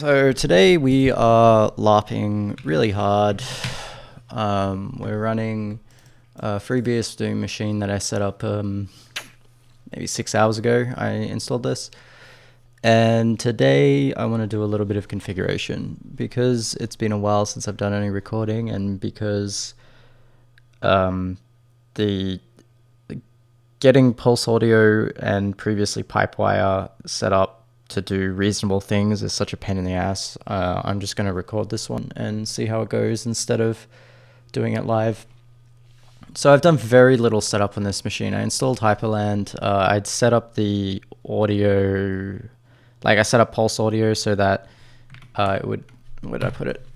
So today we are LARPing really hard. We're running a FreeBSD machine that I set up maybe 6 hours ago. I installed this. And today I want to do a little bit of configuration because it's been a while since I've done any recording, and because the getting Pulse Audio and previously Pipewire set up to do reasonable things is such a pain in the ass. I'm just going to record this one and see how it goes instead of doing it live. So I've done very little setup on this machine. I installed Hyprland. I'd set up the audio, like I set up Pulse Audio so that it would, where did I put it?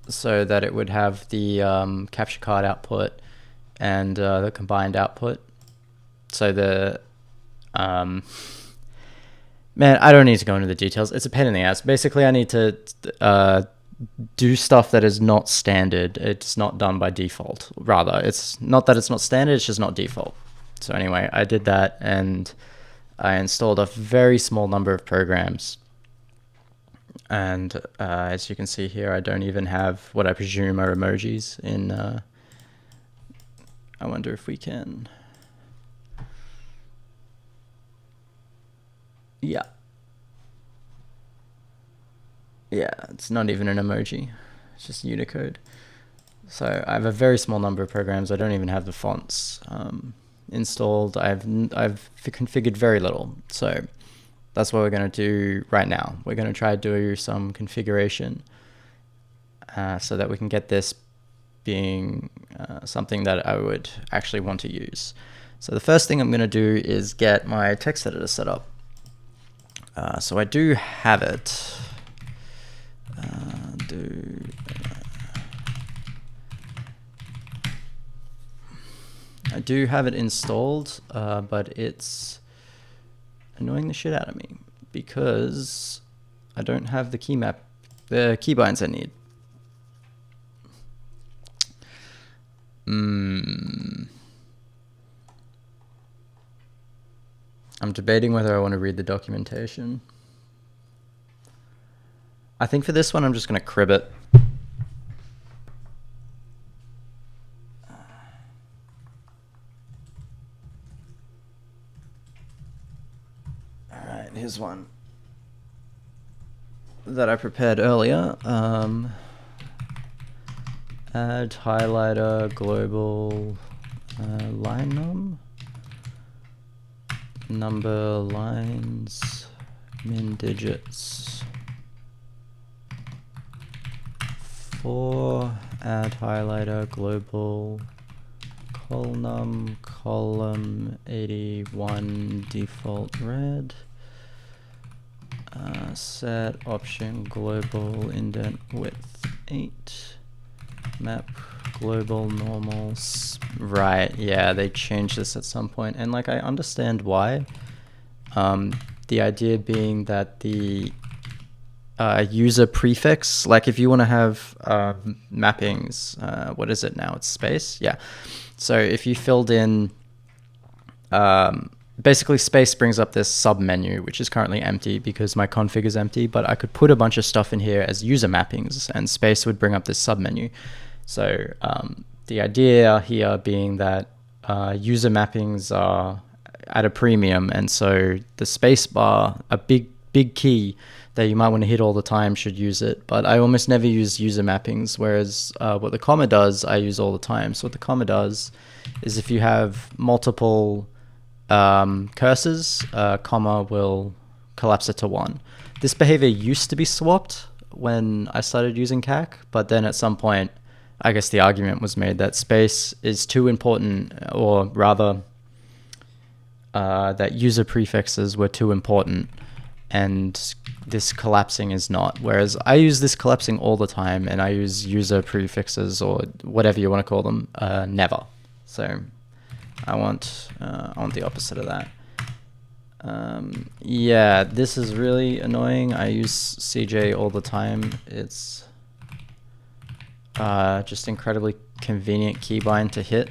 So that it would have the capture card output and the combined output. So the man, I don't need to go into the details. It's a pain in the ass. Basically, I need to do stuff that is not standard. It's not done by default. Rather, it's not that it's not standard, it's just not default. So anyway, I did that, and I installed a very small number of programs. And as you can see here, I don't even have what I presume are emojis in... I wonder if we can... Yeah. Yeah, it's not even an emoji. It's just Unicode. So I have a very small number of programs. I don't even have the fonts installed. I've configured very little. So that's what we're going to do right now. We're going to try to do some configuration so that we can get this being something that I would actually want to use. So the first thing I'm going to do is get my text editor set up. So I do have it. I do have it installed, but it's annoying the shit out of me because I don't have the keybinds I need. I'm debating whether I want to read the documentation. I think for this one, I'm just going to crib it. All right, here's one that I prepared earlier. Add highlighter global line number lines min digits 4, add highlighter global column 81 default red, set option global indent width 8, map global normal. Right, yeah, they changed this at some point, and like I understand why. The idea being that the user prefix, like if you want to have mappings, what is it now? It's space, yeah. So if you filled in, basically space brings up this sub menu, which is currently empty because my config is empty, but I could put a bunch of stuff in here as user mappings, and space would bring up this sub menu. So the idea here being that user mappings are at a premium, and so the space bar, a big key that you might want to hit all the time, should use it. But I almost never use user mappings, whereas what the comma does, I use all the time. So what the comma does is if you have multiple cursors, comma will collapse it to 1. This behavior used to be swapped when I started using CAC, but then at some point, I guess the argument was made that space is too important, or rather that user prefixes were too important, and this collapsing is not. Whereas I use this collapsing all the time, and I use user prefixes, or whatever you want to call them, never. So I want the opposite of that. Yeah, this is really annoying. I use CJ all the time. It's just incredibly convenient keybind to hit.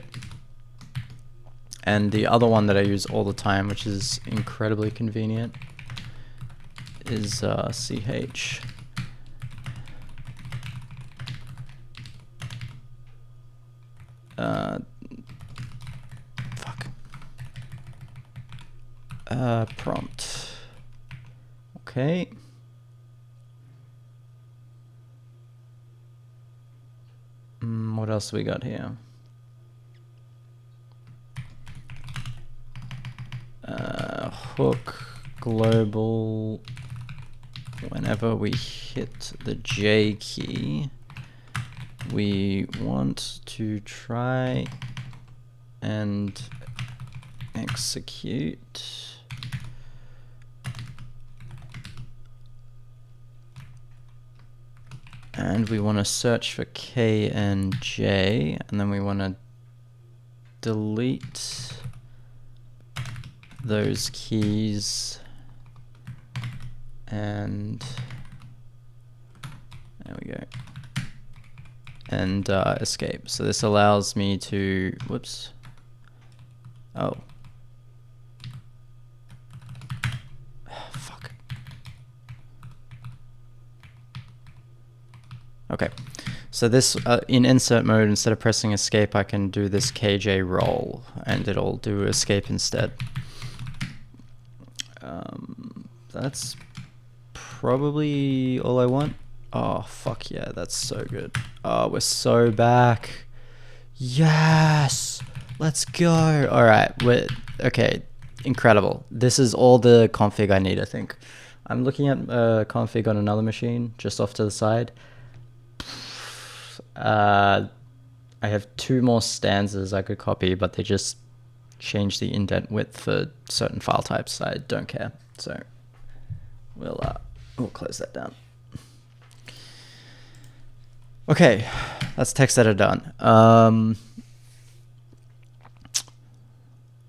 And the other one that I use all the time, which is incredibly convenient, is CH. Fuck. Prompt. Okay. What else we got here? Hook global. Whenever we hit the J key, we want to try and execute and we want to search for K and J, and then we want to delete those keys and there we go, and escape. So this allows me to, whoops, oh, fuck. Okay, so this in insert mode, instead of pressing escape, I can do this KJ roll and it'll do escape instead. That's probably all I want. Oh, fuck yeah, that's so good. Oh, we're so back. Yes! Let's go! Alright, okay, incredible. This is all the config I need, I think. I'm looking at config on another machine, just off to the side. I have 2 more stanzas I could copy, but they just change the indent width for certain file types. I don't care, so we'll close that down. Okay, that's text editor done.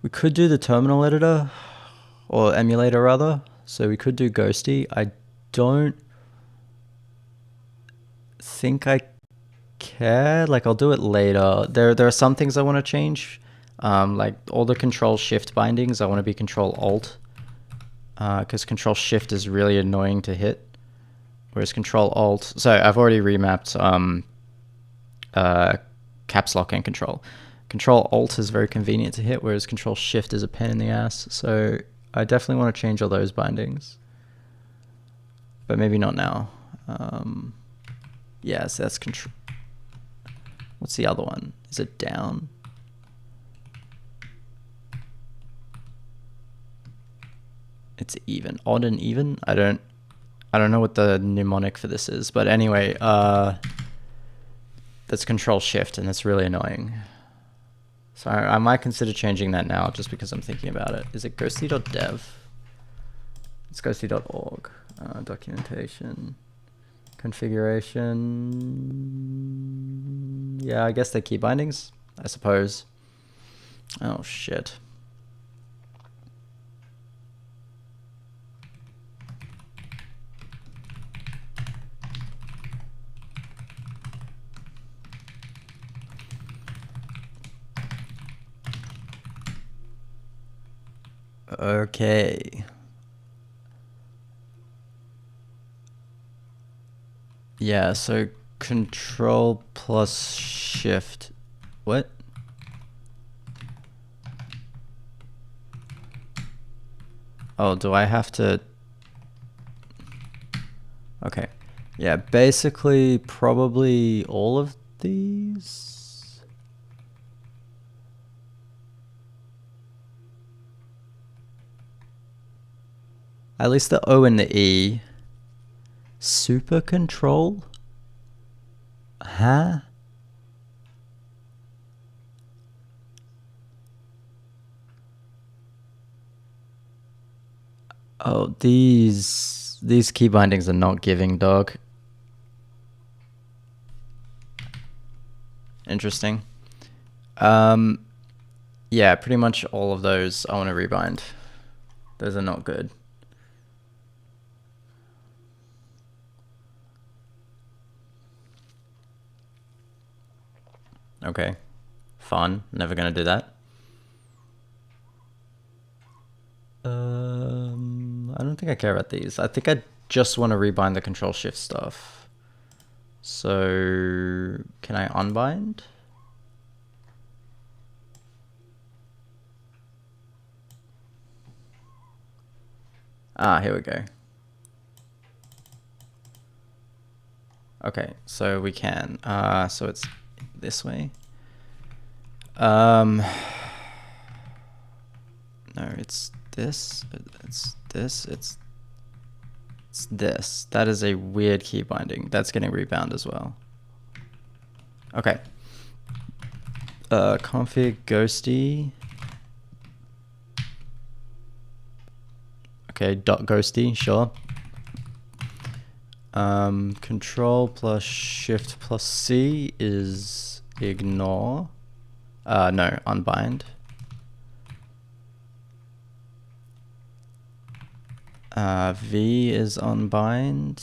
We could do the terminal editor, or emulator rather. So we could do Ghostty. I don't think I care. Like, I'll do it later. There are some things I want to change. Like all the Control Shift bindings, I want to be Control Alt, because Control Shift is really annoying to hit, whereas Control Alt. So I've already remapped caps lock and Control. Control Alt is very convenient to hit, whereas Control Shift is a pain in the ass. So I definitely want to change all those bindings, but maybe not now. Yeah, so that's Control. What's the other one? Is it down? It's even, odd and even. I don't know what the mnemonic for this is, but anyway, that's Control Shift, and that's really annoying. So I might consider changing that now, just because I'm thinking about it. Is it ghosty.dev? It's ghosty.org. Documentation, configuration. Yeah, I guess they're key bindings, I suppose. Oh shit. Okay. Yeah, so Control plus Shift. What? Oh, do I have to? Okay. Yeah, basically probably all of these. At least the O and the E. Super Control? Huh? Oh, these key bindings are not giving, dog. Interesting. Yeah, pretty much all of those I want to rebind. Those are not good. Okay, fun. Never gonna do that. I don't think I care about these. I think I just want to rebind the Control Shift stuff. So can I unbind? Ah, here we go. Okay, so we can. So it's this way. No, it's this. It's this. It's this. That is a weird key binding. That's getting rebound as well. Okay. Config ghosty. Okay, .ghosty, sure. Control plus shift plus C is ignore. No, unbind. V is unbind.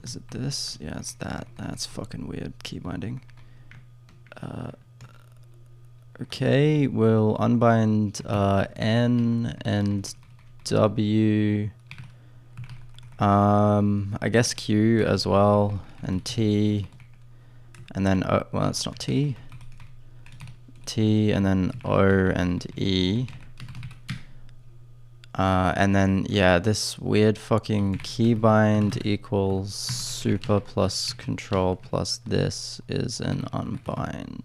Is it this? Yeah, it's that. That's fucking weird. Key binding. Okay, we'll unbind N and W. I guess Q as well, and T, and then O. Well, it's not T. T, and then O and E. And then, yeah, this weird fucking keybind equals super plus control plus this is an unbind.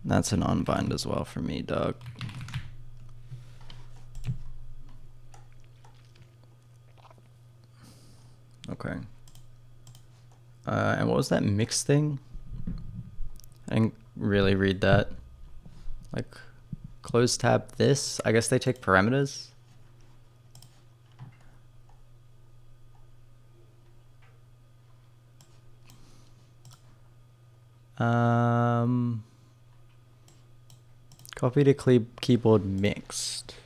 That's an unbind as well for me, Doug. Okay. And what was that mix thing? I didn't really read that. Like, close tab this. I guess they take parameters. Copy to keyboard mixed.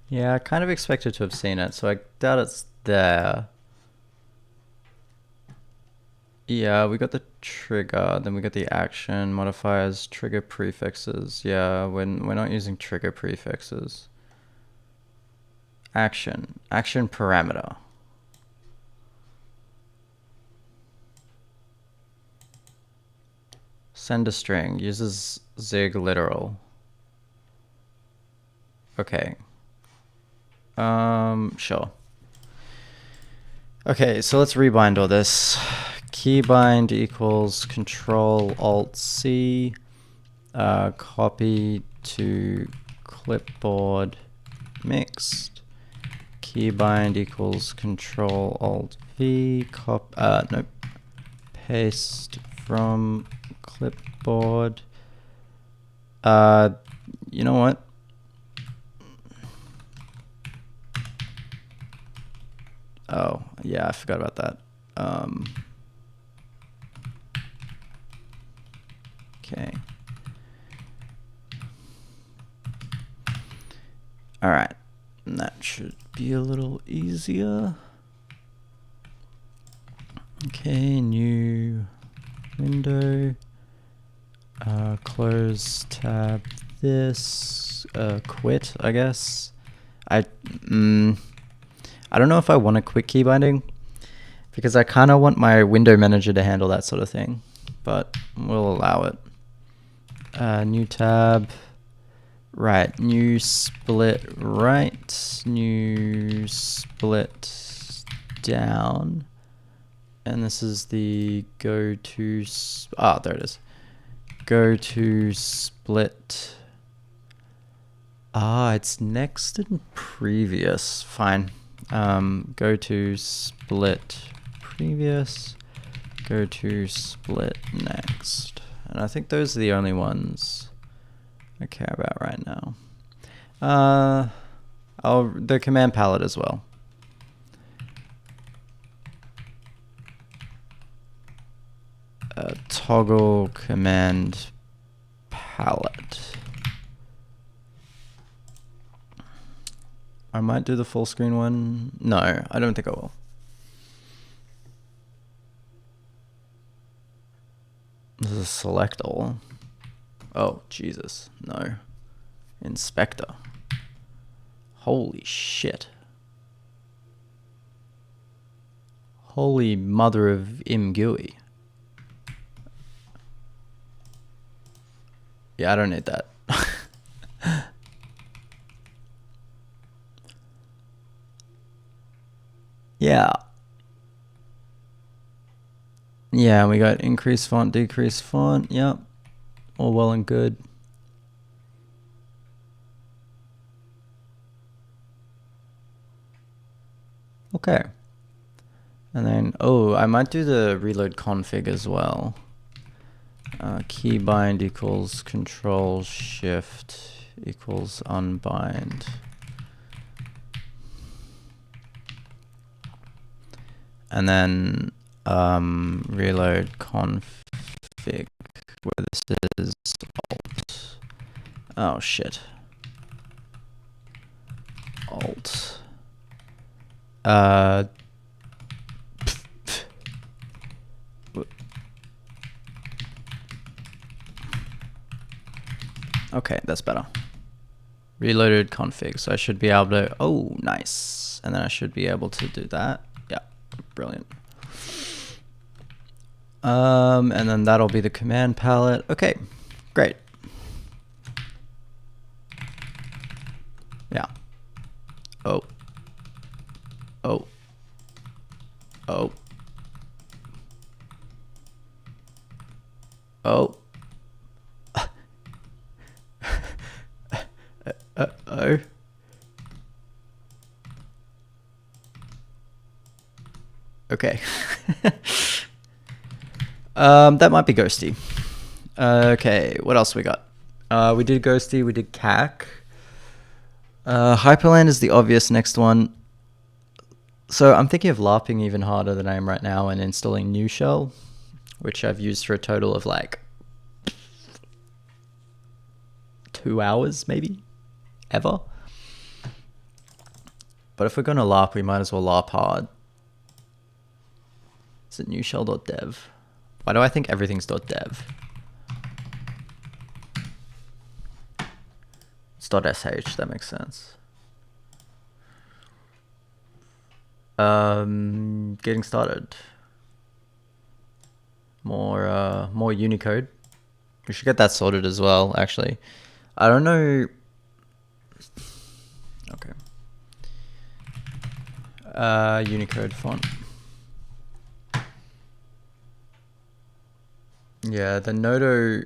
Yeah, I kind of expected to have seen it, so I doubt it's there. Yeah, we got the trigger, then we got the action, modifiers, trigger prefixes. Yeah, we're not using trigger prefixes. Action parameter. Send a string, uses zig literal. Okay. Sure. Okay, so let's rebind all this. Keybind equals control alt C, copy to clipboard mixed. Keybind equals control alt V, nope. Paste from clipboard. You know what? Oh, yeah, I forgot about that. Okay. All right, and that should be a little easier. Okay, new window. Close tab this. Quit, I guess. I don't know if I want a quick key binding because I kind of want my window manager to handle that sort of thing, but we'll allow it. New tab, right, new split right, new split down, and this is the go to, there it is. Go to split. It's next and previous, fine. Go to split previous, go to split next. And I think those are the only ones I care about right now. The command palette as well. Toggle command palette. I might do the full screen one. No, I don't think I will. This is select all. Oh, Jesus, no. Inspector. Holy shit. Holy mother of Imgui. Yeah, I don't need that. Yeah. Yeah, we got increase font, decrease font. Yep. All well and good. Okay. And then, oh, I might do the reload config as well. Keybind equals control shift equals unbind. And then reload config where this is alt. Oh shit. Alt. Okay, that's better. Reloaded config, so I should be able to, oh, nice. And then I should be able to do that. Yeah, brilliant. And then that'll be the command palette. Okay, great. Yeah. Oh. Oh. Oh. Oh. Oh. Okay. That might be Ghosty. Okay, what else we got? We did Ghosty, we did CAC. Hyprland is the obvious next one. So I'm thinking of LARPing even harder than I am right now and installing new shell, which I've used for a total of like 2 hours, maybe, ever. But if we're going to LARP, we might as well LARP hard. Is it newshell.dev? Why do I think everything's .dev? It's .sh, that makes sense. Getting started. More Unicode. We should get that sorted as well, actually. I don't know. Okay. Unicode font. Yeah, the Nodo.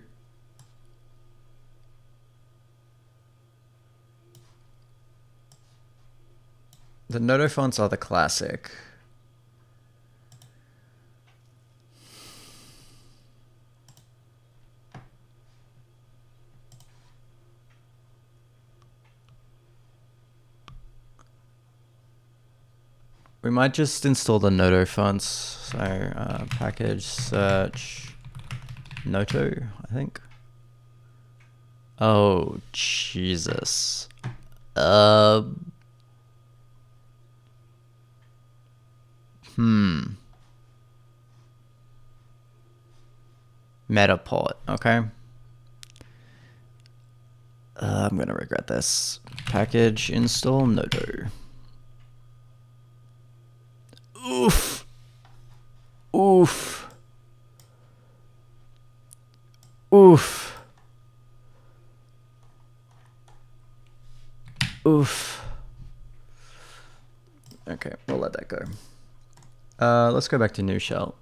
The Nodo fonts are the classic. We might just install the Nodo fonts. So package search Noto, I think. Oh, Jesus. Metaport, okay. I'm gonna regret this. Package install Nodo. Oof. Oof. Oof. Oof. Okay, we'll let that go. Let's go back to new shell.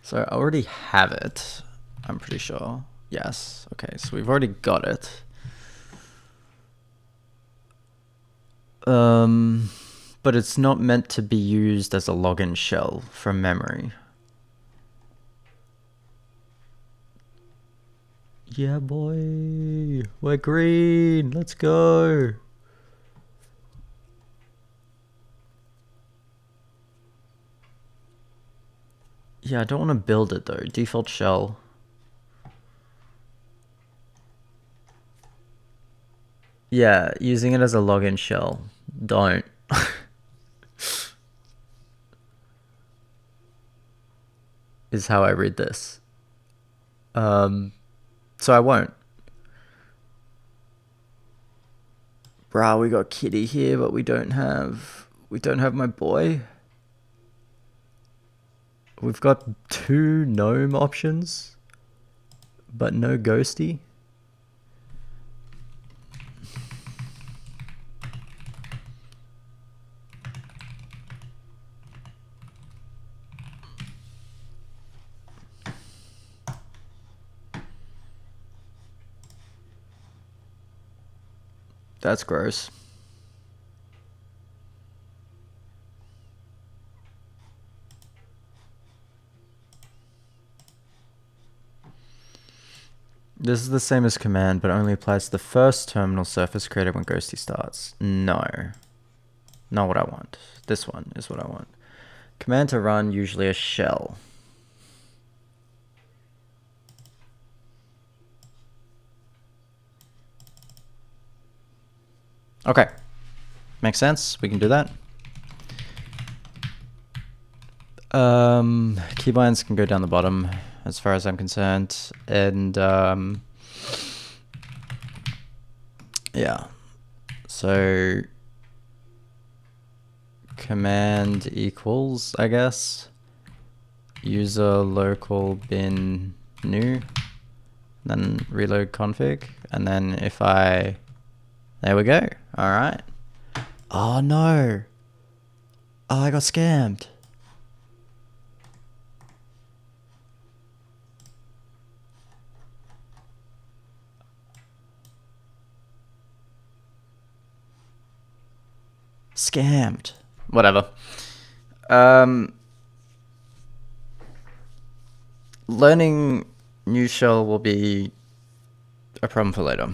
So I already have it, I'm pretty sure. Yes, okay, so we've already got it. But it's not meant to be used as a login shell from memory. Yeah, boy, we're green, let's go. Yeah, I don't want to build it though. Default shell. Yeah, using it as a login shell. Don't. Is how I read this. So I won't. Bruh, we got Kitty here, but we don't have my boy. We've got 2 gnome options, but no Ghosty. That's gross. This is the same as command, but only applies to the first terminal surface created when Ghosty starts. No. Not what I want. This one is what I want. Command to run, usually a shell. Okay. Makes sense. We can do that. Keybinds can go down the bottom as far as I'm concerned. And yeah. So command equals, I guess, user local bin new, then reload config, and then if I, there we go. All right. Oh no. Oh, I got scammed. Scammed. Whatever. Learning new shell will be a problem for later.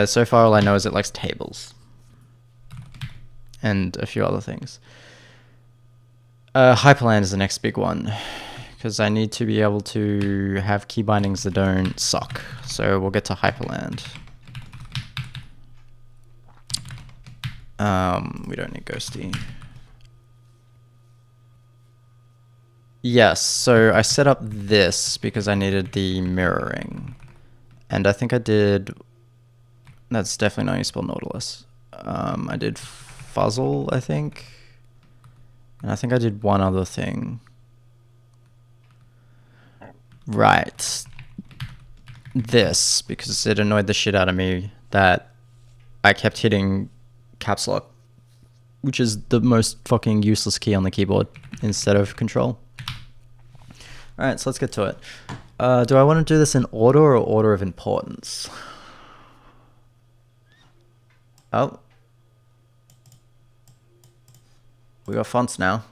So far all I know is it likes tables. And a few other things. Hyprland is the next big one, because I need to be able to have key bindings that don't suck. So we'll get to Hyprland. We don't need Ghosty. Yes, so I set up this because I needed the mirroring. And I think I did... That's definitely not how you spell Nautilus. I did Fuzzle, I think. And I think I did one other thing. Right. This, because it annoyed the shit out of me that I kept hitting caps lock, which is the most fucking useless key on the keyboard, instead of control. Alright, so let's get to it. Do I want to do this in order or order of importance? Oh. We got fonts now.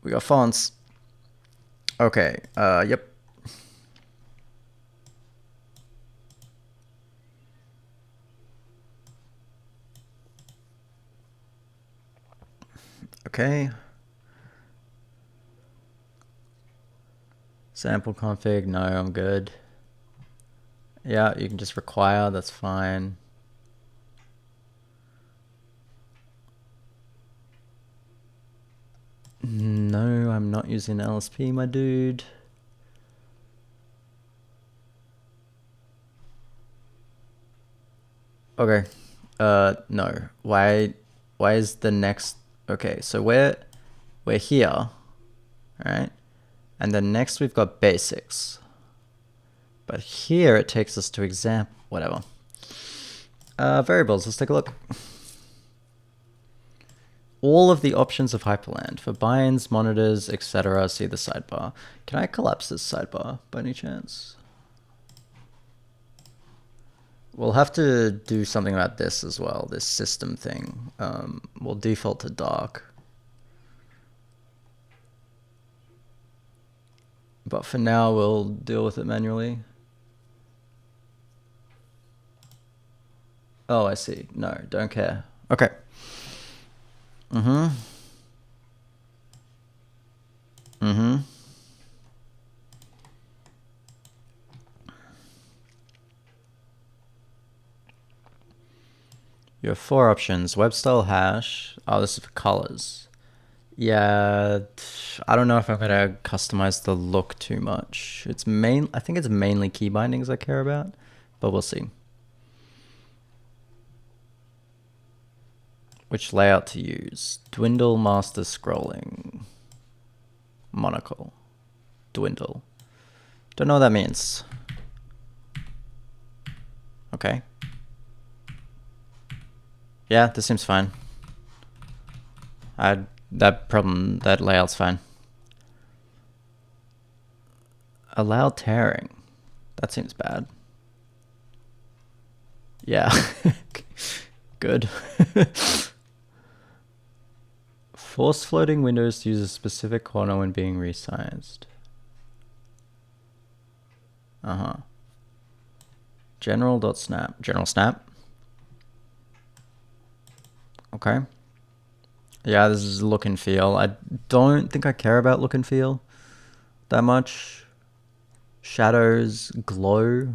We got fonts. Okay, yep. Okay. Sample config, no, I'm good. Yeah, you can just require, that's fine. No, I'm not using LSP, my dude. Okay. No. Why is the next... Okay, so we're here, right? And then next we've got basics. But here it takes us to example, whatever. Variables, let's take a look. All of the options of Hyprland for binds, monitors, etc. See the sidebar. Can I collapse this sidebar by any chance? We'll have to do something about this as well, this system thing. We'll default to dark. But for now, we'll deal with it manually. Oh, I see. No, don't care. Okay. You have 4 options. Web style hash. Oh, this is for colors. Yeah, I don't know if I'm gonna customize the look too much. I think it's mainly key bindings I care about. but we'll see. Which layout to use? Dwindle, master, scrolling. Monocle. Dwindle. Don't know what that means. Okay. Yeah, this seems fine. That layout's fine. Allow tearing. That seems bad. Yeah. Good. Force floating windows to use a specific corner when being resized. General.snap. General snap. Okay. Yeah, this is look and feel. I don't think I care about look and feel that much. Shadows, glow.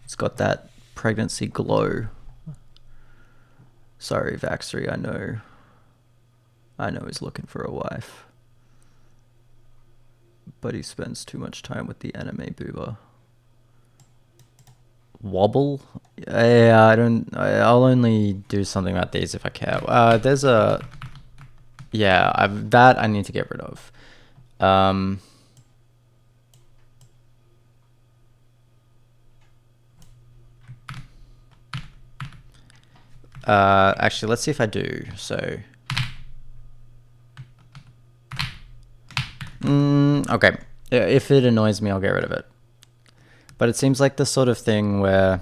It's got that pregnancy glow. Sorry, Vaxry, I know he's looking for a wife. But he spends too much time with the anime boober. Wobble? Yeah, I'll only do something about these if I care. There's a... Yeah, that I need to get rid of. Actually, let's see if I do. So... okay. If it annoys me, I'll get rid of it. But it seems like the sort of thing where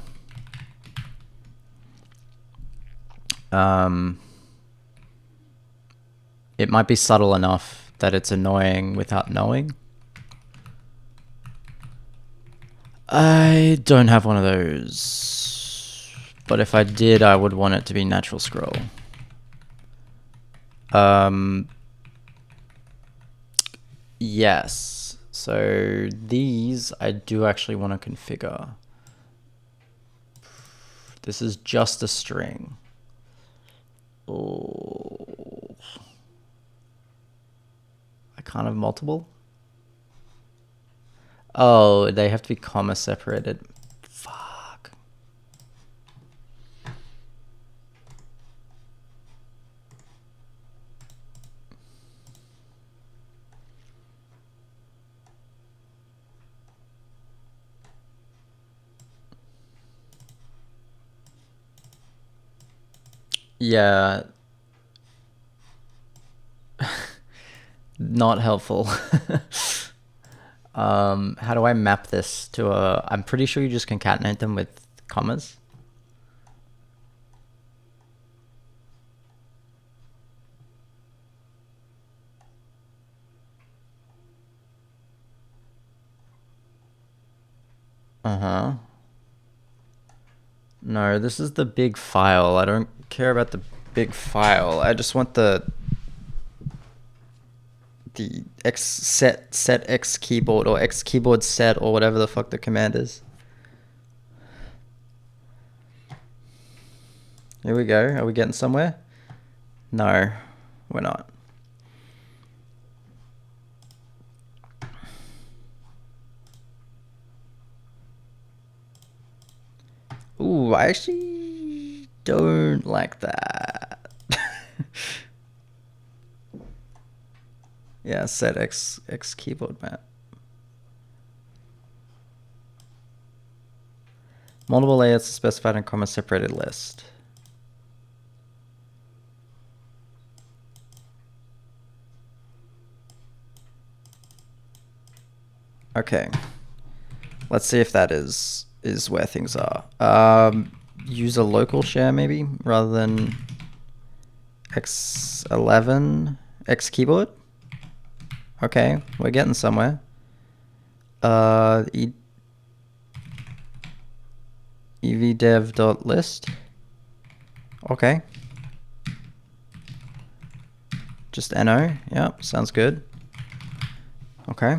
it might be subtle enough that it's annoying without knowing. I don't have one of those. But if I did, I would want it to be natural scroll. Yes. So these I do actually want to configure. This is just a string. Oh. I can't have multiple. Oh, they have to be comma separated. Fuck. Yeah. Not helpful. How do I map this to a... I'm pretty sure you just concatenate them with commas. No, this is the big file. I don't care about the big file. I just want the x set x keyboard or x keyboard set or whatever the fuck the command is. Here we go. Are we getting somewhere? No, we're not. Ooh, I actually don't like that. Yeah, set x keyboard map. Multiple layers specified in comma separated list. Okay. Let's see if that is where things are. Use a local share maybe rather than x11 x keyboard. Okay, we're getting somewhere. evdev.list. Okay. Just no. Yep, sounds good. Okay.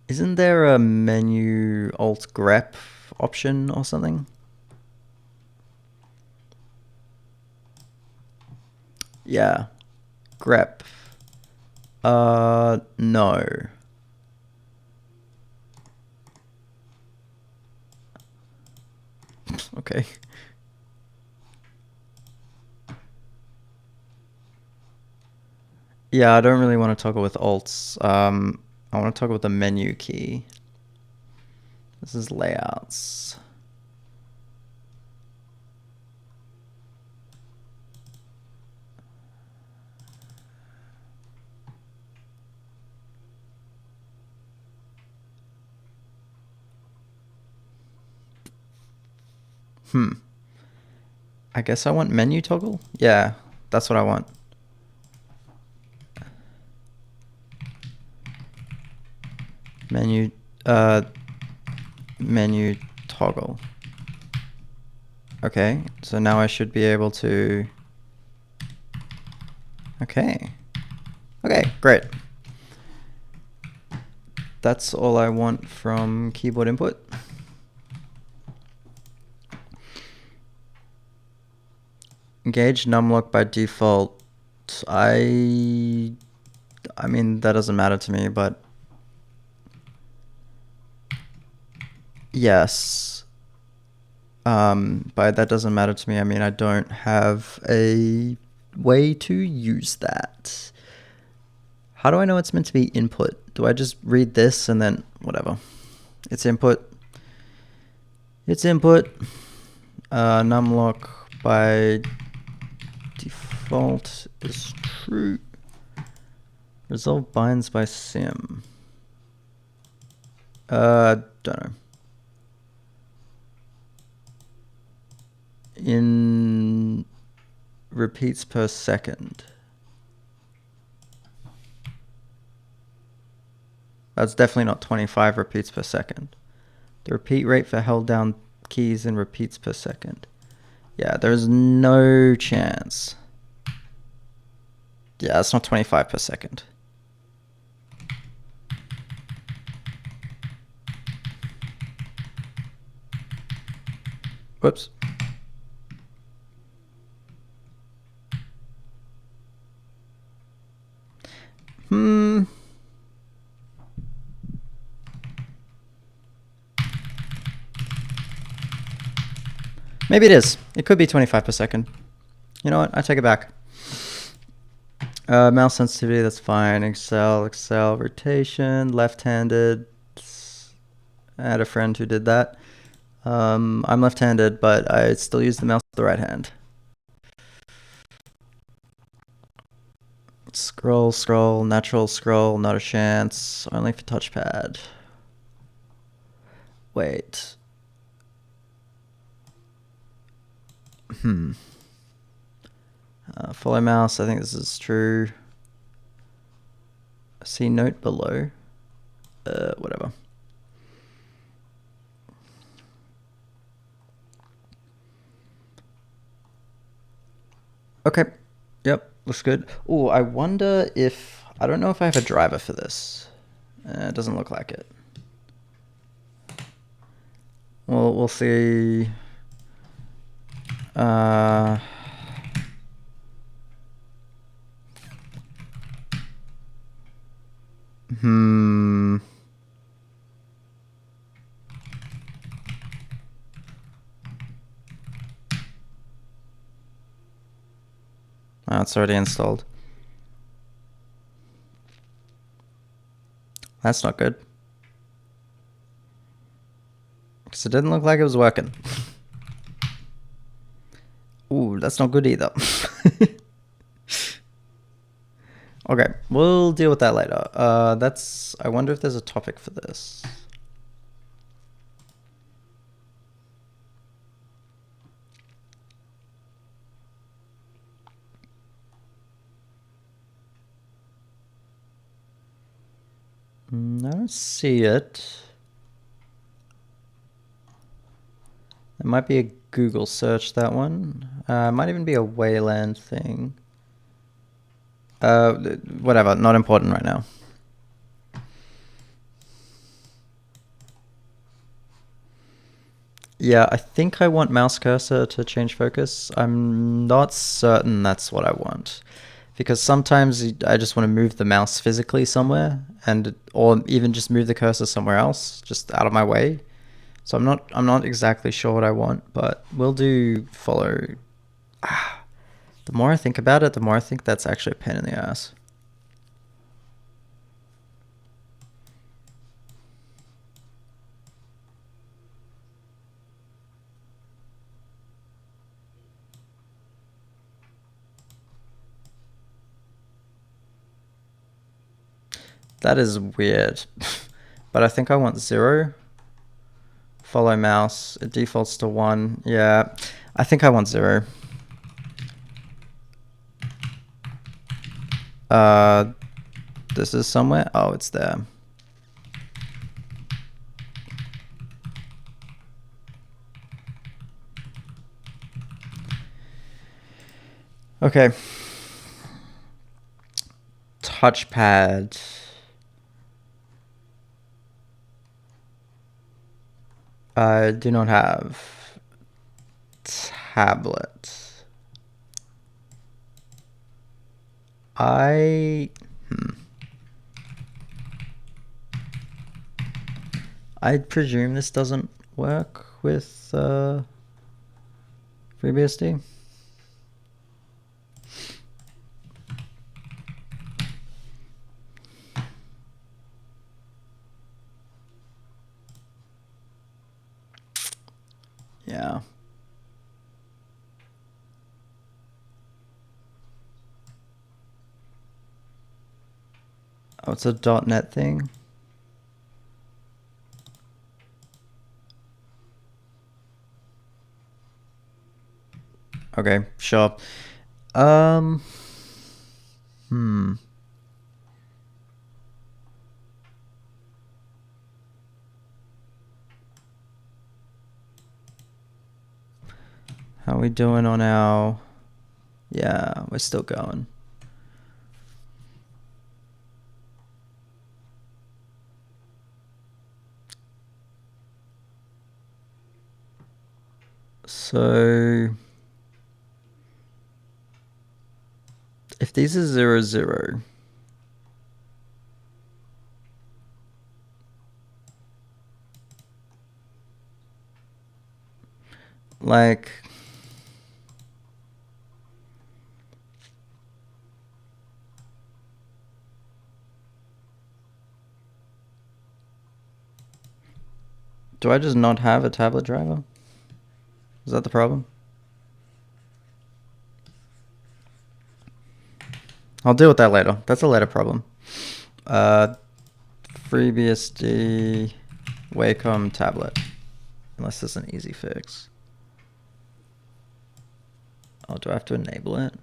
Isn't there a menu alt grep option or something? Yeah. Grep. No. Okay. Yeah, I don't really want to toggle with alts. I want to toggle with the menu key. This is layouts. I guess I want menu toggle? Yeah, that's what I want. Menu, menu toggle. Okay, so now I should be able to... Okay. Okay, great. That's all I want from keyboard input. Engage numlock by default. I mean, that doesn't matter to me, but yes. But that doesn't matter to me. I mean, I don't have a way to use that. How do I know it's meant to be input? Do I just read this and then whatever? It's input. It's input. Numlock by default is true. Resolve binds by sim. Don't know. In repeats per second. That's definitely not 25 repeats per second. The repeat rate for held down keys in repeats per second. Yeah, there's no chance. Yeah, that's not 25 per second. Whoops. Maybe it is. It could be 25 per second. You know what? I take it back. Mouse sensitivity, that's fine. Excel, rotation, left-handed. I had a friend who did that. I'm left-handed, but I still use the mouse with the right hand. Scroll, natural scroll, not a chance. Only for touchpad. Wait. Follow mouse, I think this is true. See note below. Whatever. Okay. Yep, looks good. Oh, I wonder if... I don't know if I have a driver for this. It doesn't look like it. Well, we'll see. Oh, it's already installed. That's not good. Because it didn't look like it was working. Ooh, that's not good either. Okay, we'll deal with that later. I wonder if there's a topic for this. I don't see it. It might be a Google search, that one. It might even be a Wayland thing. Whatever, not important right now. Yeah, I think I want mouse cursor to change focus. I'm not certain that's what I want. Because sometimes I just want to move the mouse physically somewhere and or even just move the cursor somewhere else, just out of my way. So I'm not exactly sure what I want, but we'll do follow. The more I think about it, the more I think that's actually a pain in the ass. That is weird. But I think I want 0. Follow mouse. It defaults to 1. Yeah, I think I want 0. This is somewhere. Oh, it's there. Okay. Touchpad. I do not have. Tablet. I presume this doesn't work with FreeBSD. Yeah. Oh, it's a .NET thing. Okay, sure. How are we doing on our... Yeah, we're still going. So... if these are 0, 0... like... do I just not have a tablet driver? Is that the problem? I'll deal with that later. That's a later problem. FreeBSD Wacom tablet. Unless there's an easy fix. Oh, do I have to enable it?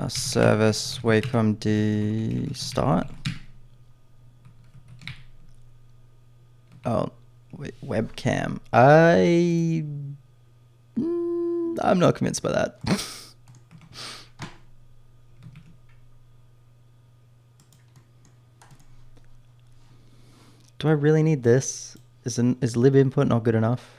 Service Wacom D start. Oh, wait, webcam. I'm not convinced by that. Do I really need this? Is lib input not good enough?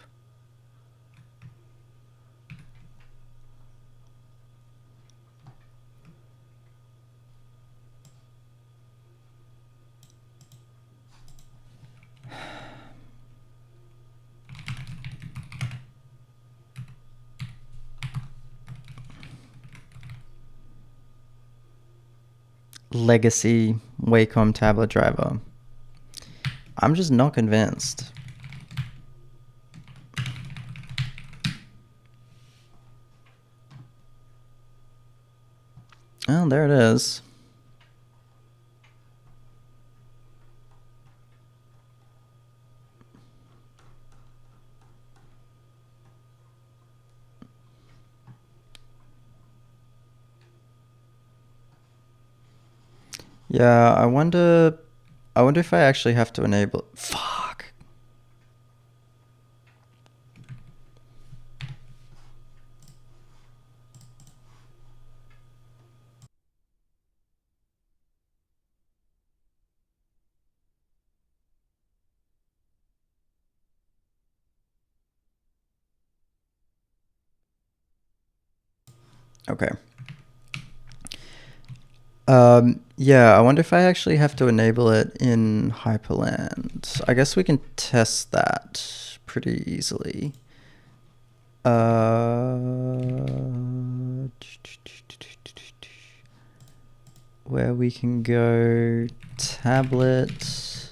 Legacy Wacom tablet driver. I'm just not convinced. Oh, there it is. Yeah, I wonder if I actually have to enable... Fuck. Okay. Yeah, I wonder if I actually have to enable it in Hyprland. I guess we can test that pretty easily. Where we can go tablet.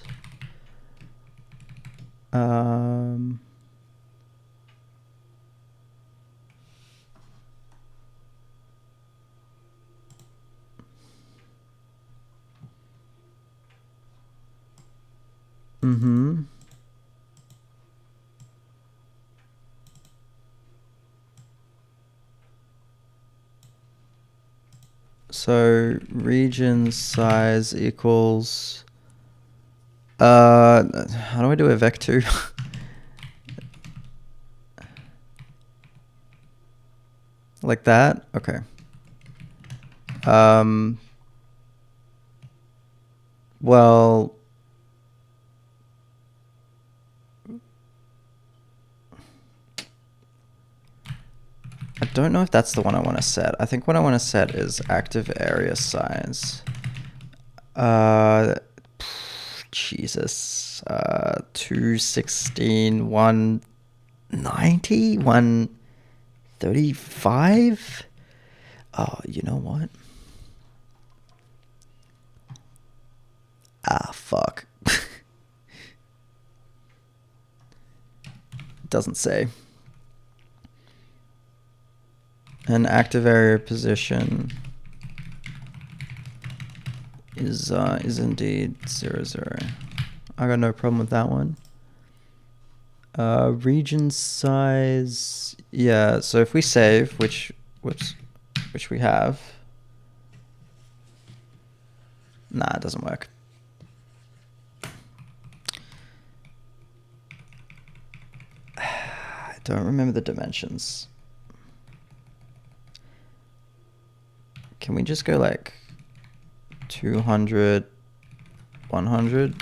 So region size equals, how do I do a vec2? Like that? Okay. Well, I don't know if that's the one I want to set. I think what I want to set is active area size. Jesus. 216, 190, 135? Oh, you know what? Fuck. Doesn't say. An active area position is indeed 00. I got no problem with that one. Region size, yeah. So if we save, which we have, nah, it doesn't work. I don't remember the dimensions. Can we just go like 200, 100?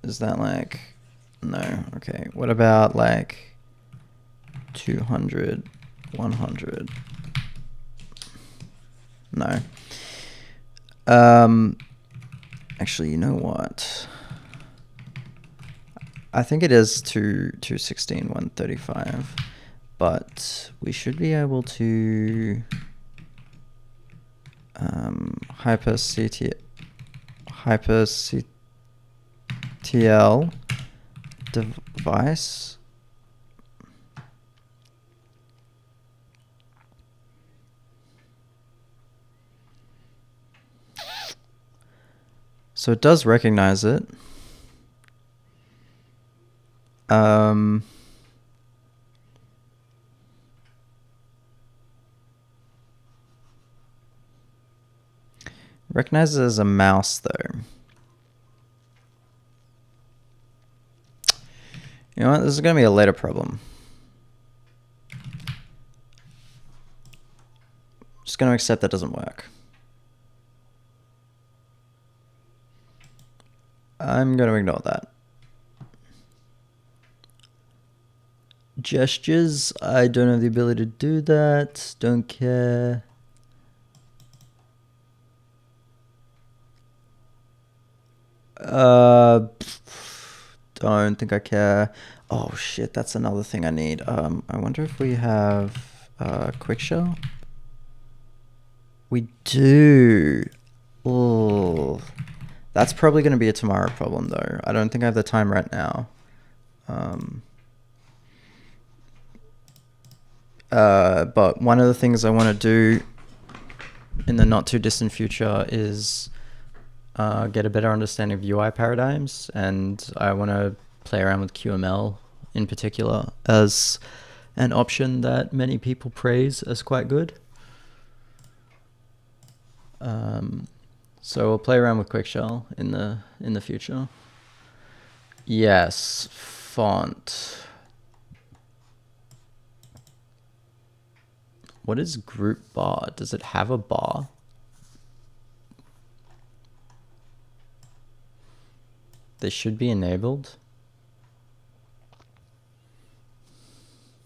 Is that like, no, okay. What about like 200, 100? No. Actually, you know what? I think it is 216, 135, but we should be able to hyper CTL device. So it does recognize it. Recognizes it as a mouse though. You know what? This is going to be a later problem. Just going to accept that doesn't work. I'm going to ignore that. Gestures, I don't have the ability to do that. Don't care. Don't think I care. Oh shit, that's another thing I need. I wonder if we have quick shell. We do. Oh, that's probably going to be a tomorrow problem though. I don't think I have the time right now. But one of the things I want to do in the not too distant future is get a better understanding of UI paradigms, and I want to play around with QML in particular as an option that many people praise as quite good. So we'll play around with quick shell in the future. Yes, font. What is group bar? Does it have a bar? They should be enabled.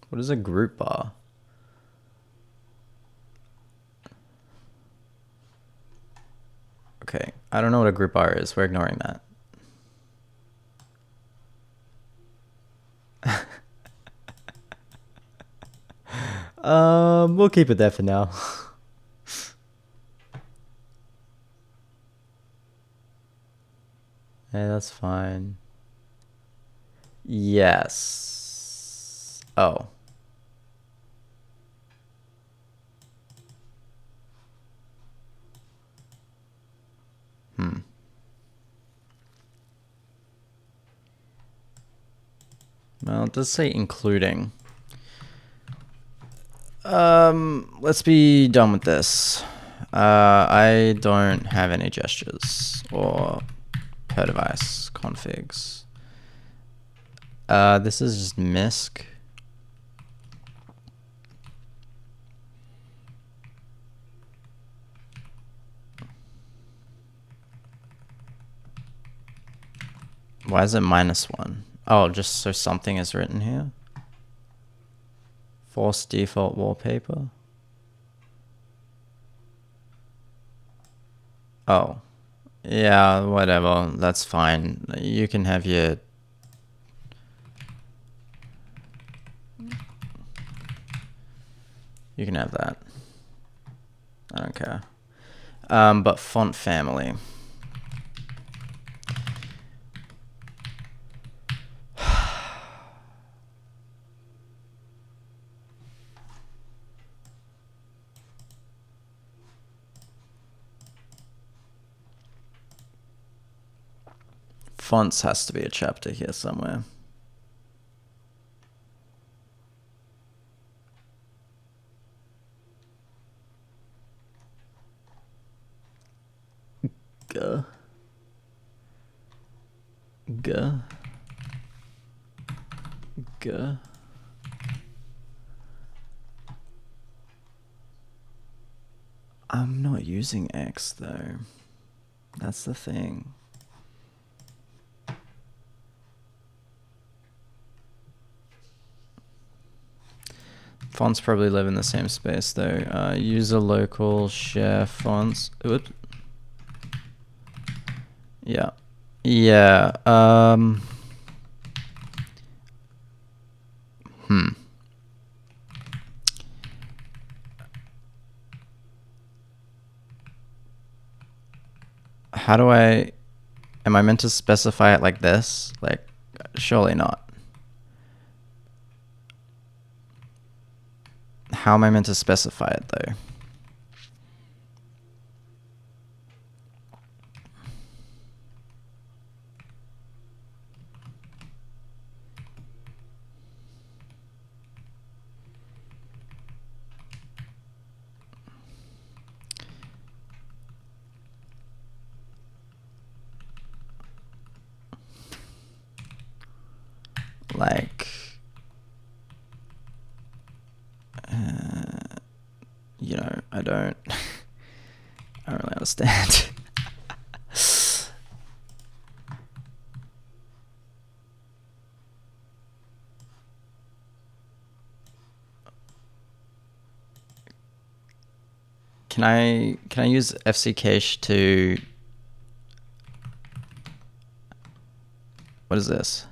What is a group bar? I don't know what a group R is. We're ignoring that. We'll keep it there for now. Yeah, that's fine. Yes. Oh. Well, it does say including. Let's be done with this. I don't have any gestures or per device configs. This is just MISC. Why is it -1? Oh, just so something is written here. Force default wallpaper. Oh. Yeah, whatever. That's fine. You can have your... You can have that. I don't care. But font family. Fonts has to be a chapter here somewhere. G. I'm not using X though. That's the thing. Fonts probably live in the same space though. User local share fonts. Oops. Yeah. Yeah. How do I... Am I meant to specify it like this? Like, surely not. How am I meant to specify it though? Like, you know, I don't really understand. Can I use FC cache to... What is this?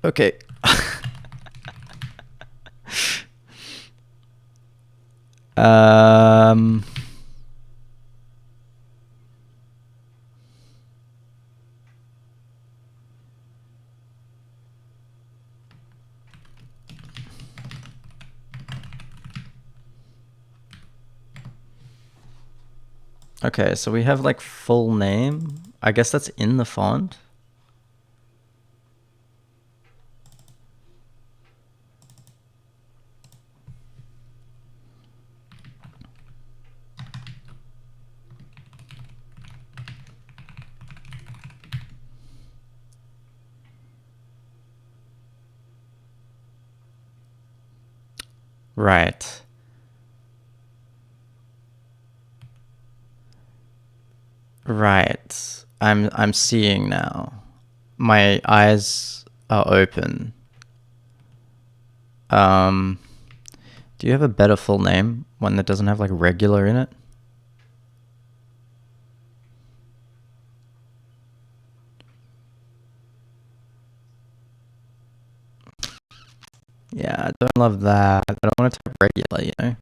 Okay. Okay, so we have like full name. I guess that's in the font. Right. Right. I'm seeing now. My eyes are open. Do you have a better full name? One that doesn't have like regular in it? Yeah, I don't love that. I don't want to type regular, you know?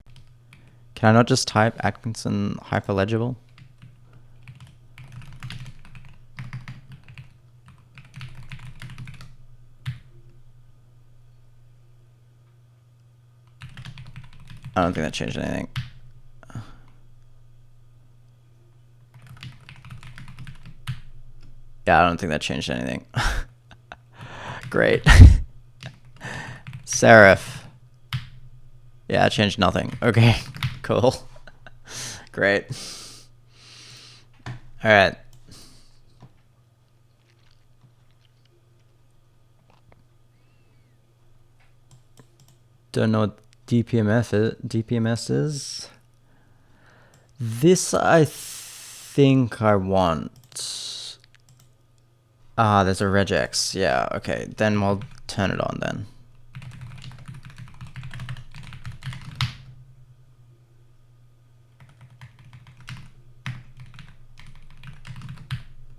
Can I not just type Atkinson hyperlegible? I don't think that changed anything. Yeah, I don't think that changed anything. Great. Serif. Yeah, it changed nothing. Okay, cool. Great. All right. Don't know what DPMS is. This I think I want. Ah, there's a regex. Yeah, okay. Then we'll turn it on then.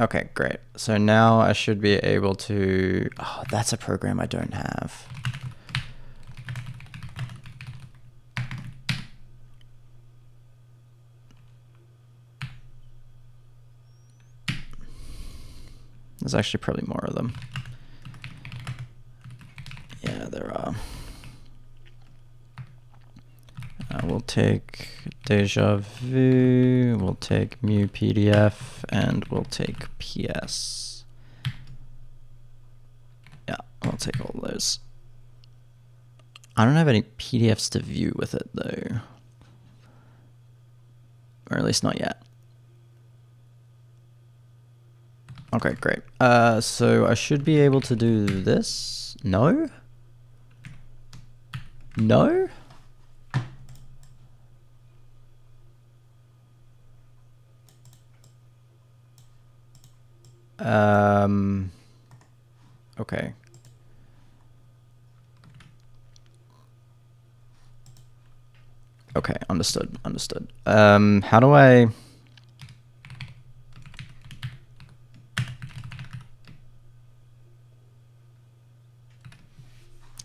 Okay, great. So now I should be able to... Oh, that's a program I don't have. There's actually probably more of them. Yeah, there are. We'll take Deja Vu, we'll take Mu PDF, and we'll take PS. Yeah, we'll take all those. I don't have any PDFs to view with it though. Or at least not yet. Okay, great. So I should be able to do this. No? No? Okay. Okay, understood, understood. How do I...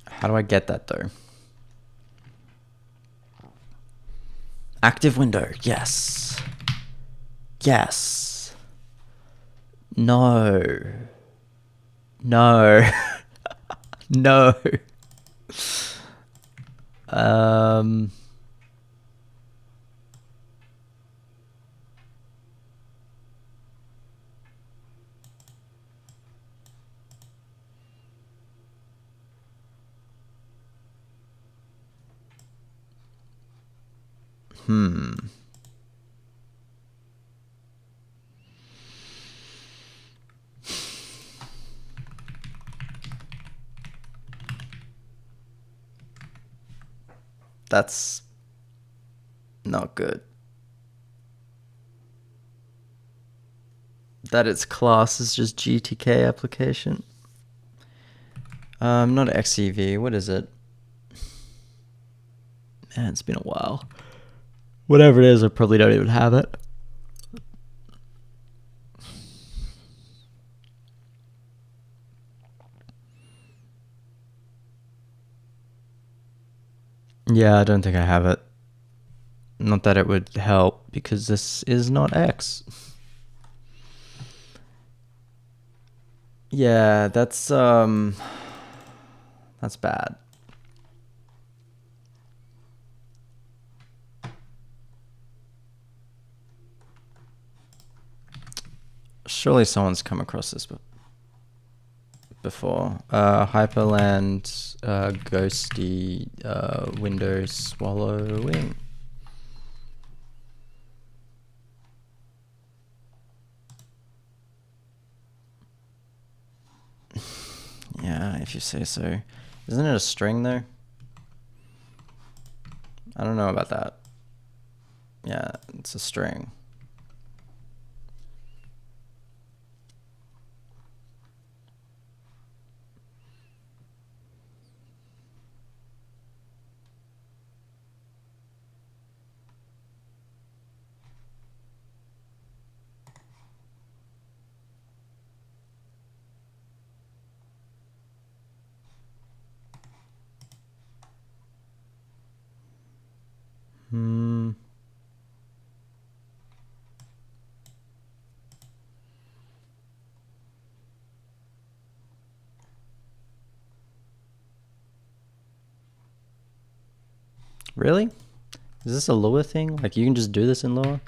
How do I get that though? Active window, yes. Yes. No. No. No. That's not good. That its class is just GTK application. Not XEV, what is it? Man, it's been a while. Whatever it is, I probably don't even have it. Yeah, I don't think I have it. Not that it would help, because this is not X. Yeah, that's bad. Surely someone's come across this before. Hyprland, Ghostty, window swallowing. Yeah, if you say so. Isn't it a string though? I don't know about that. Yeah, it's a string. Really? Is this a Lua thing? Like you can just do this in Lua?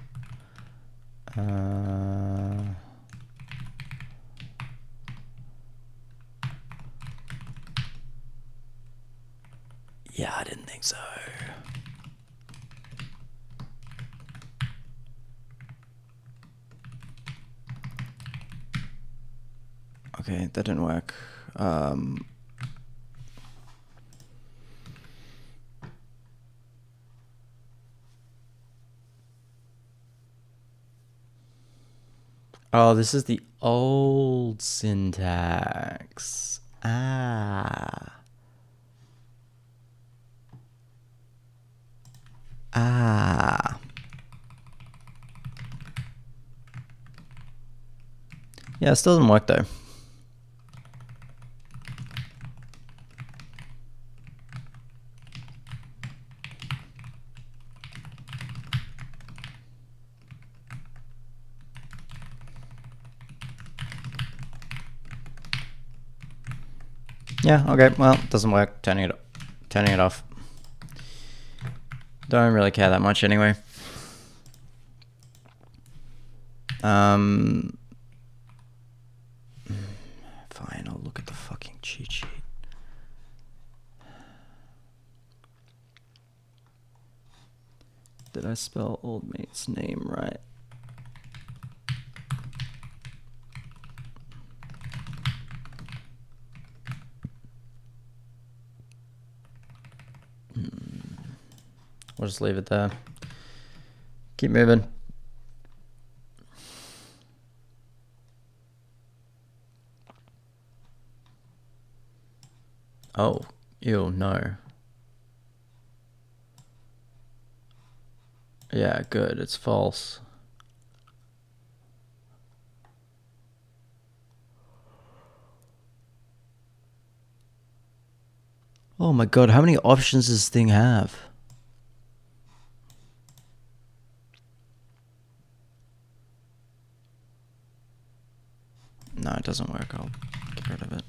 Yeah, I didn't think so. Okay, that didn't work. Oh, this is the old syntax. Ah. Yeah, it still doesn't work though. Yeah, okay, well, it doesn't work. Turning it off. Don't really care that much anyway. Fine, I'll look at the fucking cheat sheet. Did I spell old mate's name right? We'll just leave it there. Keep moving. Oh, ew, no. Yeah, good, it's false. Oh my god, how many options does this thing have? No, it doesn't work. I'll get rid of it.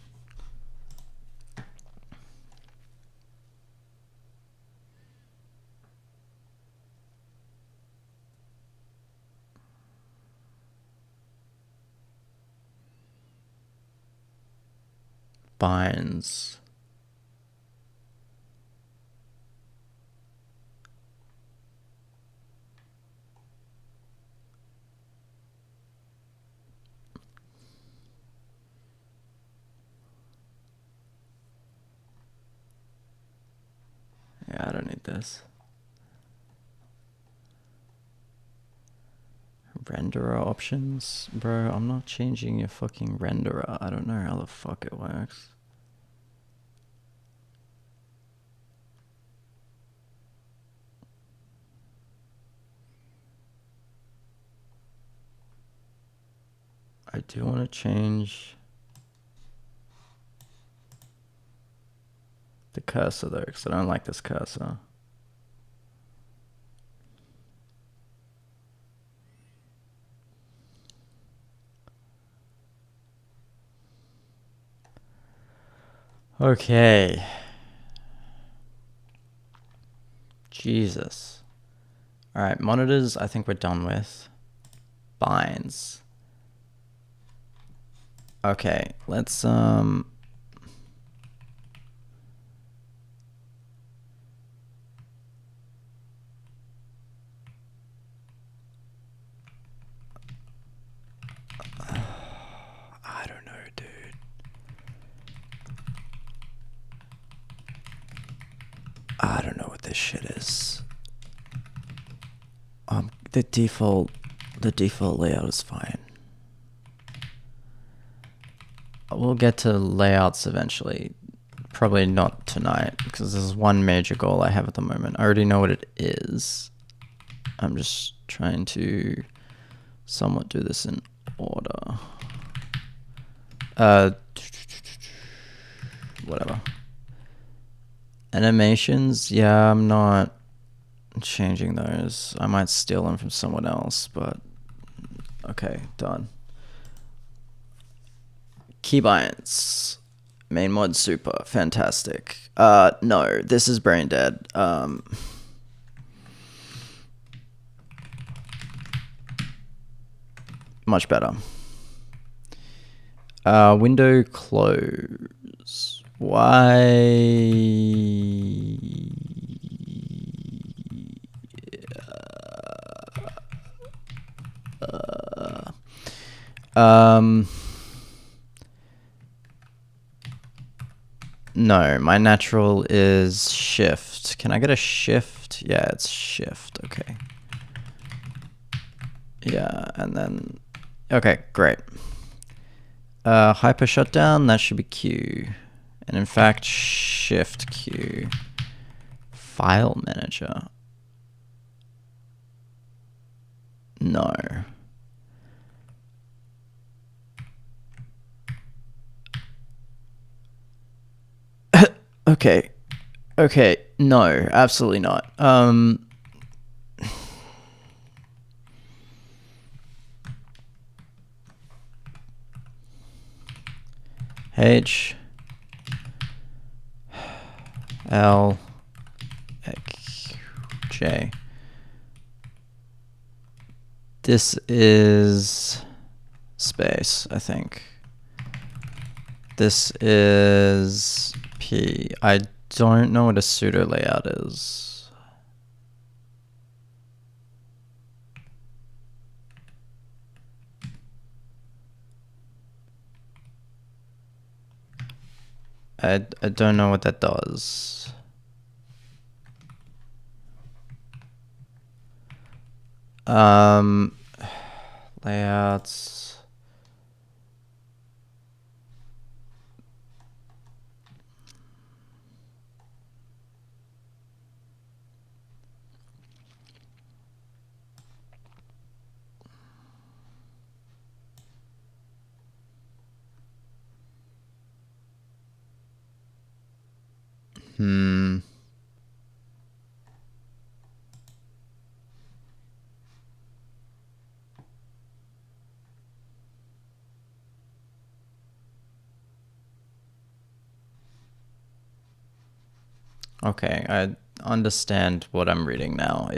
Binds. Yeah, I don't need this. Renderer options? Bro, I'm not changing your fucking renderer. I don't know how the fuck it works. I do want to change the cursor though, because I don't like this cursor. Okay. Jesus. Alright, monitors I think we're done with. Binds. Okay, let's I don't know, dude. I don't know what this shit is. The default layout is fine. We'll get to layouts eventually. Probably not tonight, because this is one major goal I have at the moment. I already know what it is. I'm just trying to somewhat do this in order. Whatever. Animations, yeah, I'm not changing those. I might steal them from someone else, but okay, done. Keybinds. Main mod super, fantastic. No, this is brain dead. Much better. Window close. Why? No, my natural is shift. Can I get a shift? Yeah, it's shift. Okay. Yeah, and then, okay, great. Hyper shutdown, that should be Q. And in fact, shift Q. File manager. No. Okay. Okay. No, absolutely not. H L J. This is space, I think. This is P. I don't know what a pseudo layout is. I don't know what that does. Layouts. Okay, I understand what I'm reading now.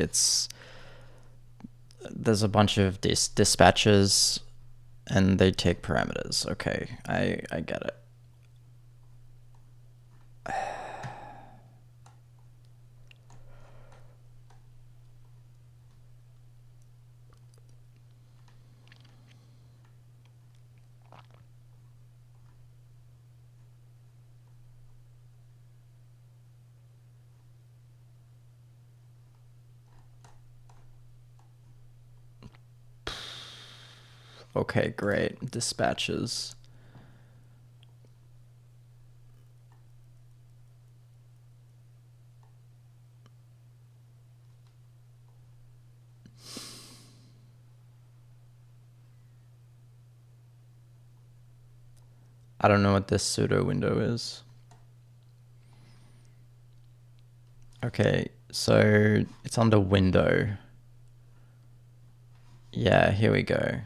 There's a bunch of dispatches and they take parameters. Okay, I get it. Okay, great. Dispatches. I don't know what this pseudo window is. Okay, so it's under window. Yeah, here we go.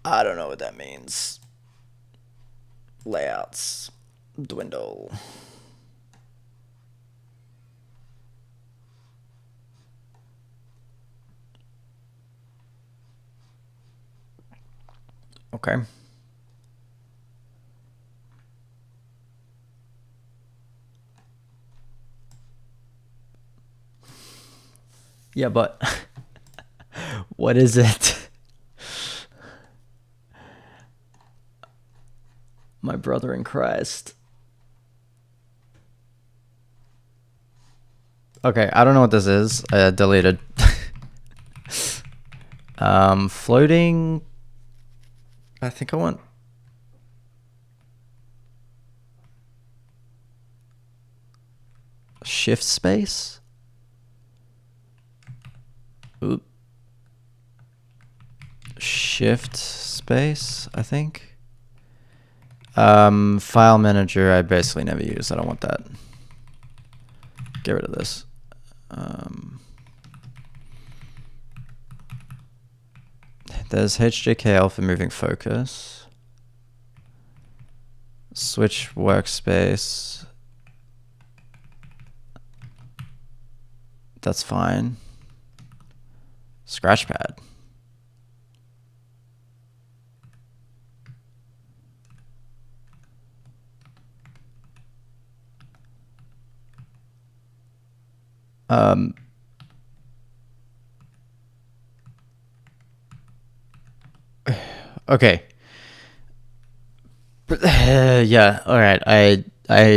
I don't know what that means. Layouts. Dwindle. Okay. Yeah, but what is it? My brother in Christ. Okay, I don't know what this is. Deleted. Floating. I think I want. Shift space. Oop. Shift space, I think. File manager, I basically never use. I don't want that. Get rid of this. There's HJKL for moving focus. Switch workspace. That's fine. Scratchpad. Okay. Yeah, alright, I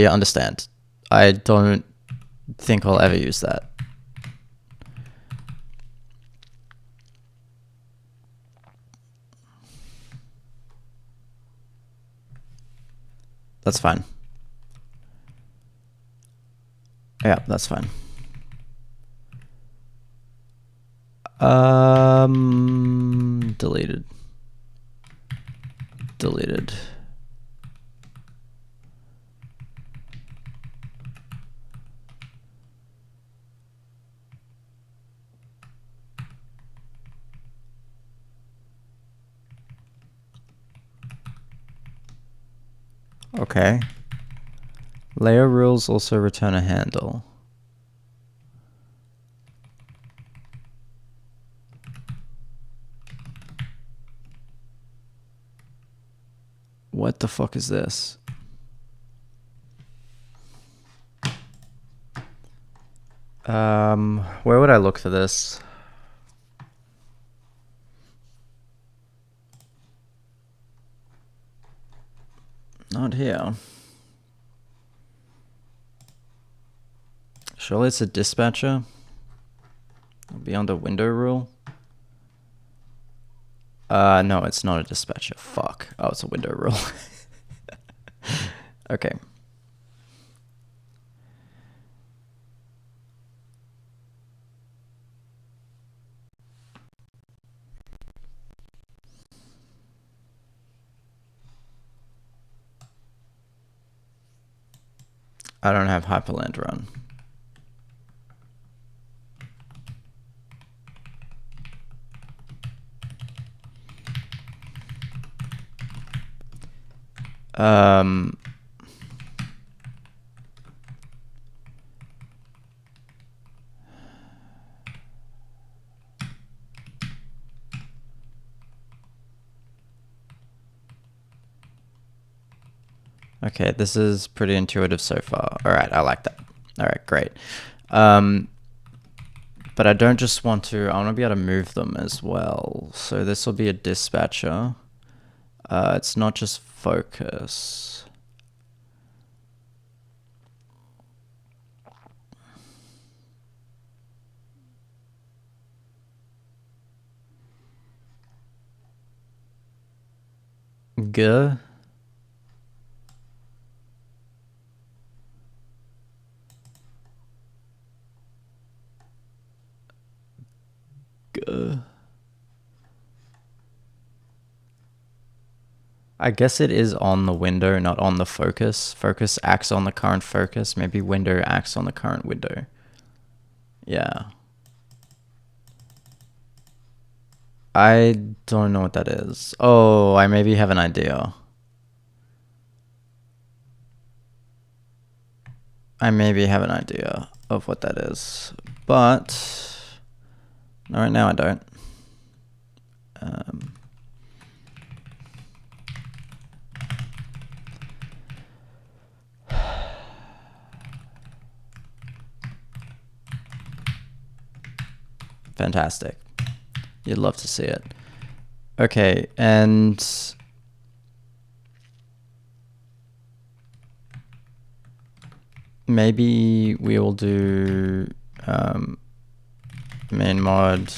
understand. I don't think I'll ever use that. That's fine. Yeah, that's fine. Deleted. Deleted. Okay. Layer rules also return a handle. What the fuck is this? Where would I look for this? Not here. Surely it's a dispatcher? It'll be under window rule? No, it's not a dispatcher. Fuck. Oh, it's a window rule. Okay. I don't have Hyprland run. Okay, this is pretty intuitive so far. All right, I like that. All right, great. But I don't just want to, I want to be able to move them as well. So this will be a dispatcher. It's not just focus. G. I guess it is on the window, not on the focus. Focus acts on the current focus. Maybe window acts on the current window. Yeah. I don't know what that is. Oh, I maybe have an idea. I maybe have an idea of what that is. But right now I don't. Fantastic. You'd love to see it. Okay, and maybe we will do main mod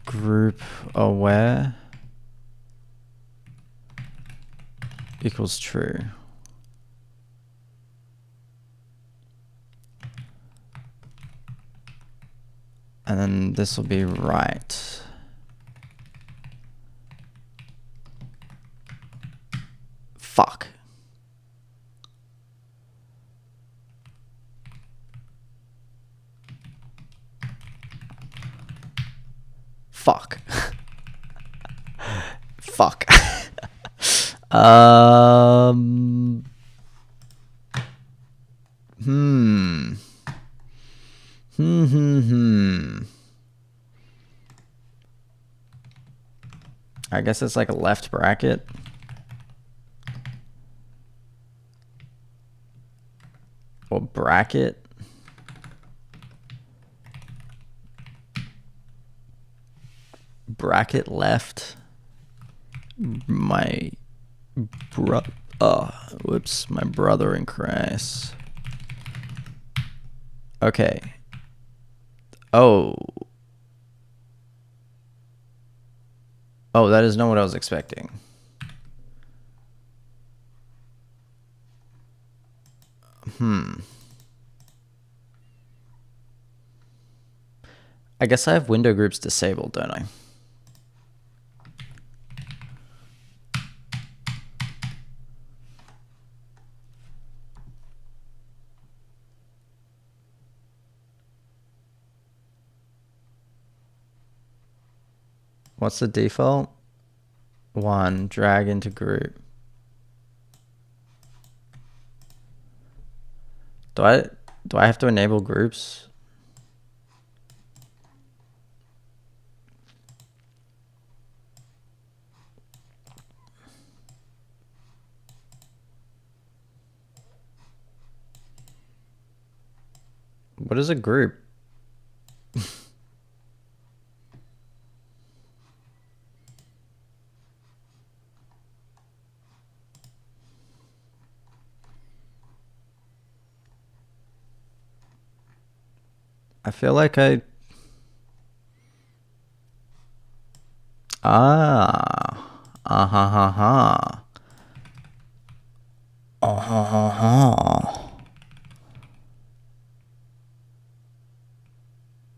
group aware equals true. And then this will be right. Fuck. Fuck. Fuck. um. Hmm. I guess it's like a left bracket. Or bracket. Bracket left. My my brother in Christ. Okay. Oh, that is not what I was expecting. I guess I have window groups disabled, don't I? What's the default? 1, drag into group. Do I have to enable groups? What is a group? I feel like I...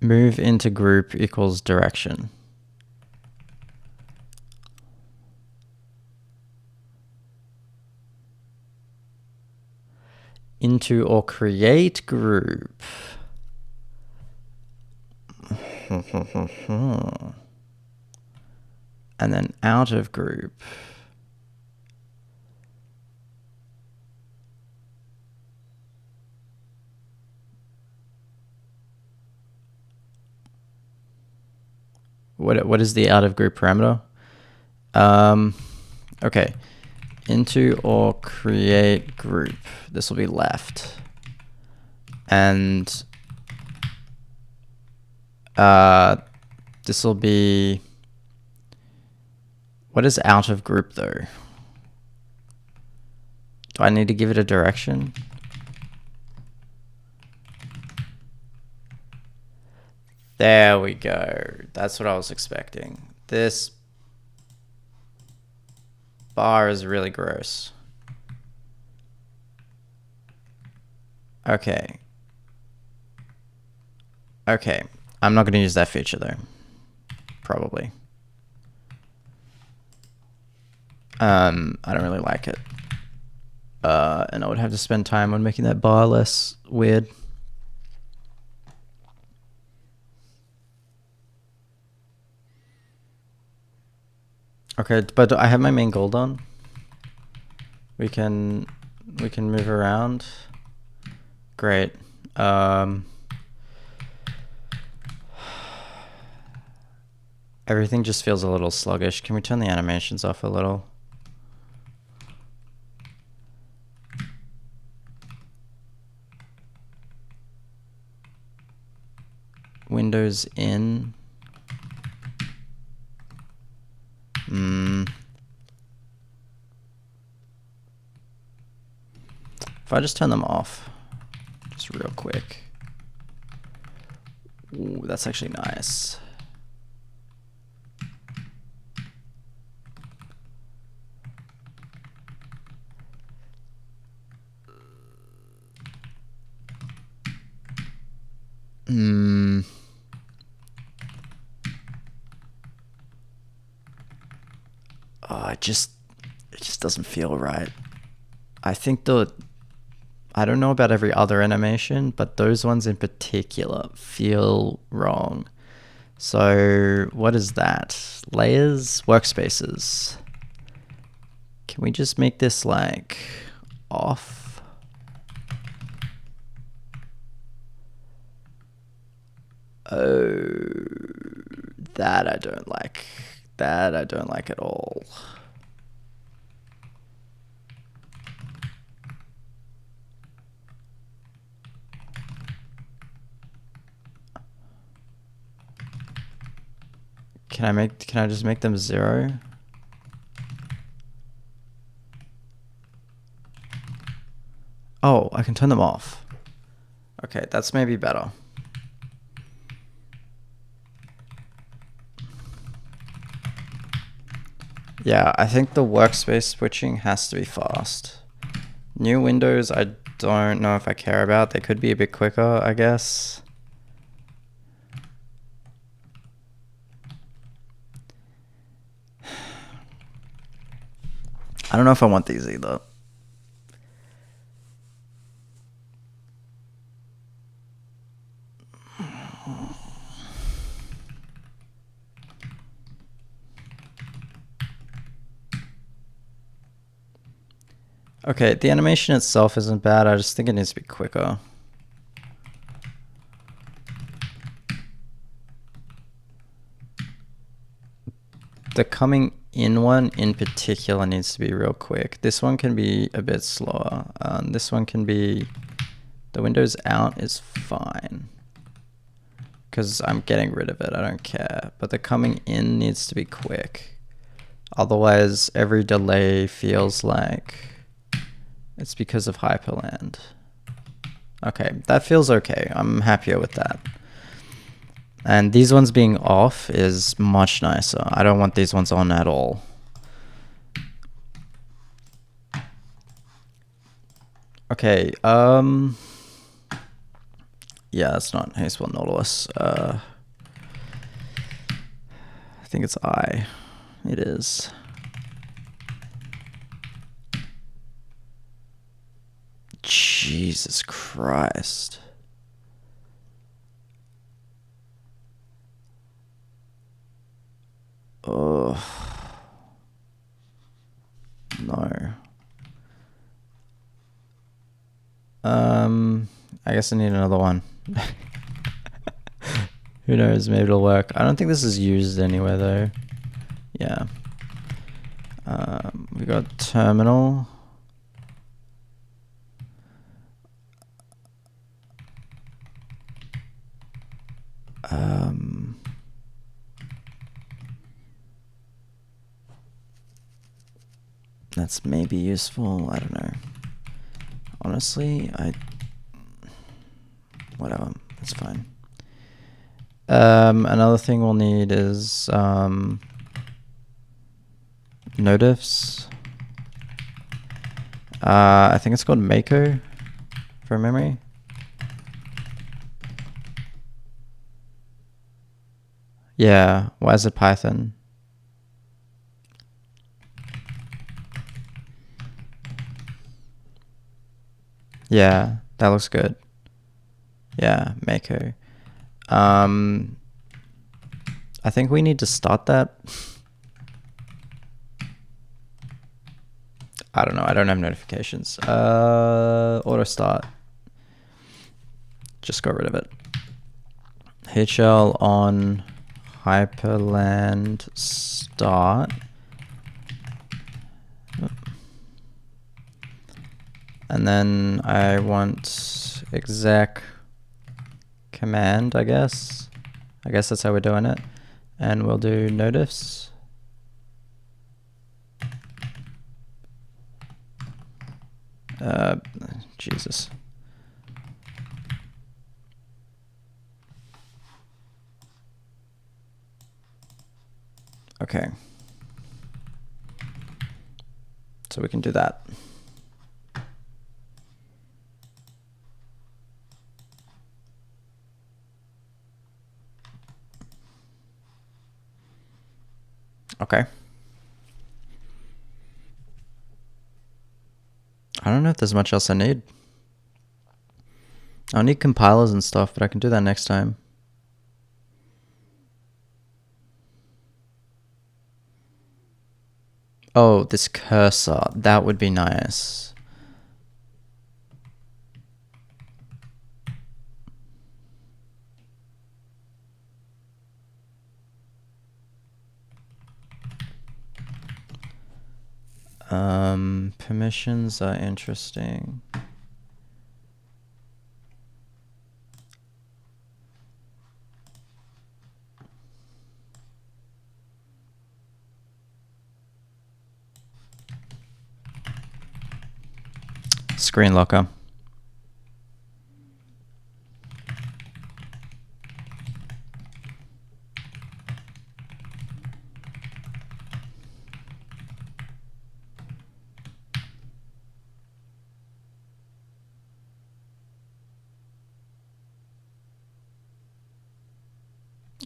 Move into group equals direction. Into or create group. And then out of group. What is the out of group parameter? Okay. Into or create group. This will be left. And this will be... What is out of group though? Do I need to give it a direction? There we go. That's what I was expecting. This bar is really gross. Okay. Okay. I'm not going to use that feature though. Probably. I don't really like it. And I would have to spend time on making that bar less weird. Okay, but I have my main gold on. We can move around. Great. Everything just feels a little sluggish. Can we turn the animations off a little? Windows in. If I just turn them off, just real quick. Ooh, that's actually nice. Oh, it just doesn't feel right. I think I don't know about every other animation, but those ones in particular feel wrong. So what is that? Layers, workspaces. Can we just make this like off? Oh, that I don't like. That I don't like at all. Can I just make them 0? Oh, I can turn them off. Okay, that's maybe better. Yeah, I think the workspace switching has to be fast. New windows, I don't know if I care about. They could be a bit quicker, I guess. I don't know if I want these either. Okay, the animation itself isn't bad. I just think it needs to be quicker. The coming in one in particular needs to be real quick. This one can be a bit slower. This one can be... The windows out is fine. Because I'm getting rid of it. I don't care. But the coming in needs to be quick. Otherwise, every delay feels like it's because of Hyprland. Okay, that feels okay. I'm happier with that. And these ones being off is much nicer. I don't want these ones on at all. Okay, yeah, it's not Hyprland Nautilus. I think it's I. It is. Jesus Christ. Oh. No. I guess I need another one. Who knows, maybe it'll work. I don't think this is used anywhere though. Yeah. We got terminal. That's maybe useful. I don't know. Honestly, whatever. It's fine. Another thing we'll need is notifs. I think it's called Mako from memory. Yeah. Why is it Python? Yeah, that looks good. Yeah, Mako. I think we need to start that. I don't know. I don't have notifications. Auto start. Just got rid of it. HL on Hyprland start. And then I want exec command, I guess. I guess that's how we're doing it. And we'll do notifs. Jesus. Okay. So we can do that. Okay. I don't know if there's much else I need. I'll need compilers and stuff, but I can do that next time. Oh, this cursor. That would be nice. Permissions are interesting. Screen locker.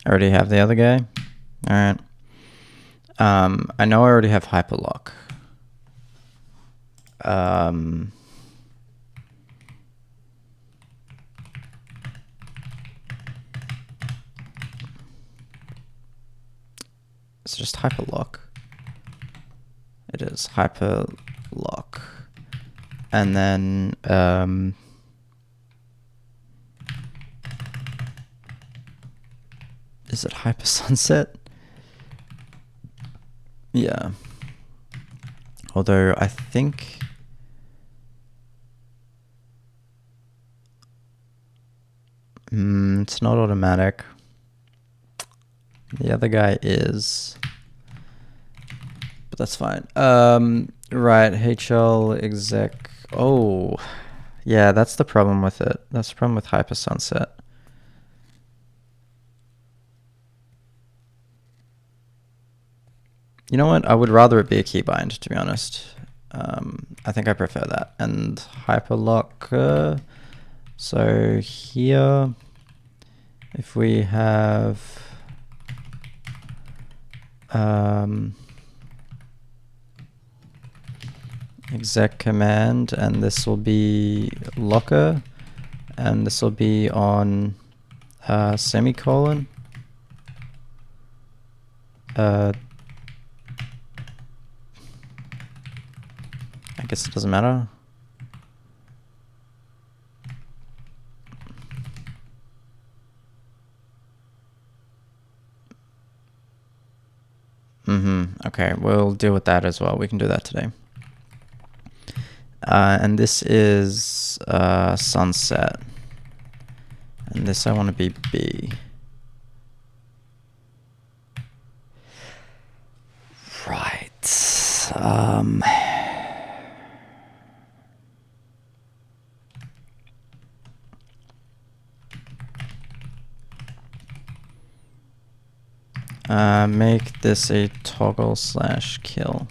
I already have the other guy. All right. I know I already have hyperlock. It's just hyperlock. It is hyperlock. And then is it hyper sunset? Yeah. Although I think it's not automatic. The other guy is, but that's fine. Right, HL exec. Oh, yeah, that's the problem with it. That's the problem with hyper sunset. You know what? I would rather it be a keybind, to be honest. I think I prefer that. And hyperlock. So here, if we have exec command, and this will be locker, and this will be on semicolon. I guess it doesn't matter. Okay, we'll deal with that as well. We can do that today. And this is sunset. And this I want to be B. Right. Make this a toggle/kill.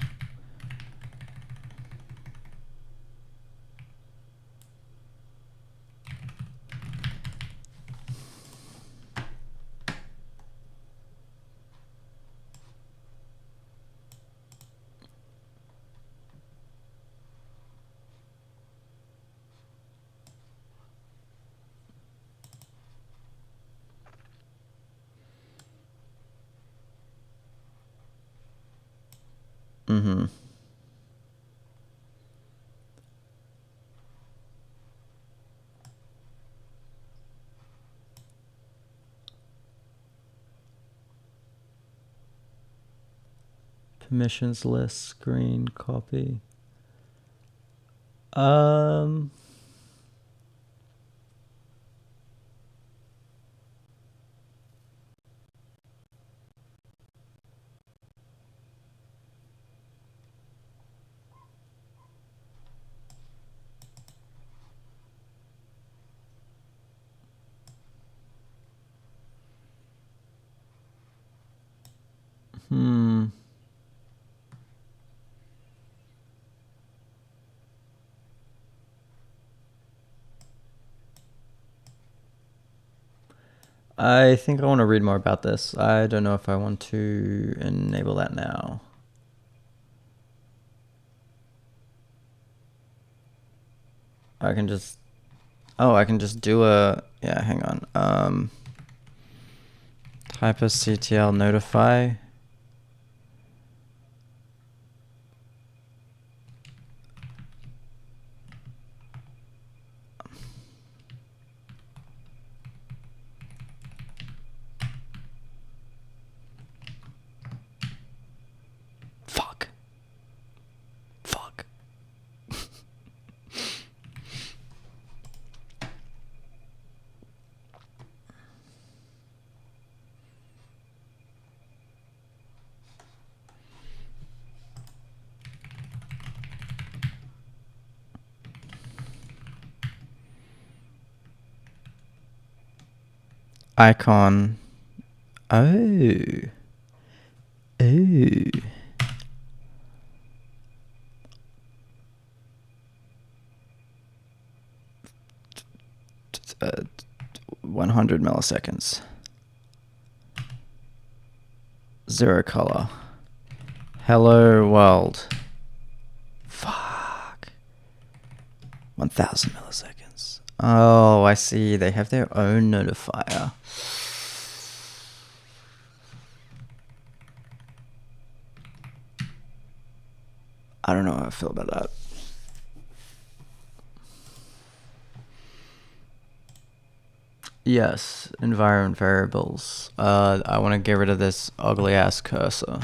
Permissions list, screen, copy. I think I want to read more about this. I don't know if I want to enable that now. I can just, I can just do a, yeah, hang on. Hyperctl notify. icon. Oh. Ooh. 100 milliseconds. 0 color. Hello world. Fuck. 1000 milliseconds. Oh, I see. They have their own notifier. I don't know how I feel about that. Yes, environment variables. I want to get rid of this ugly ass cursor.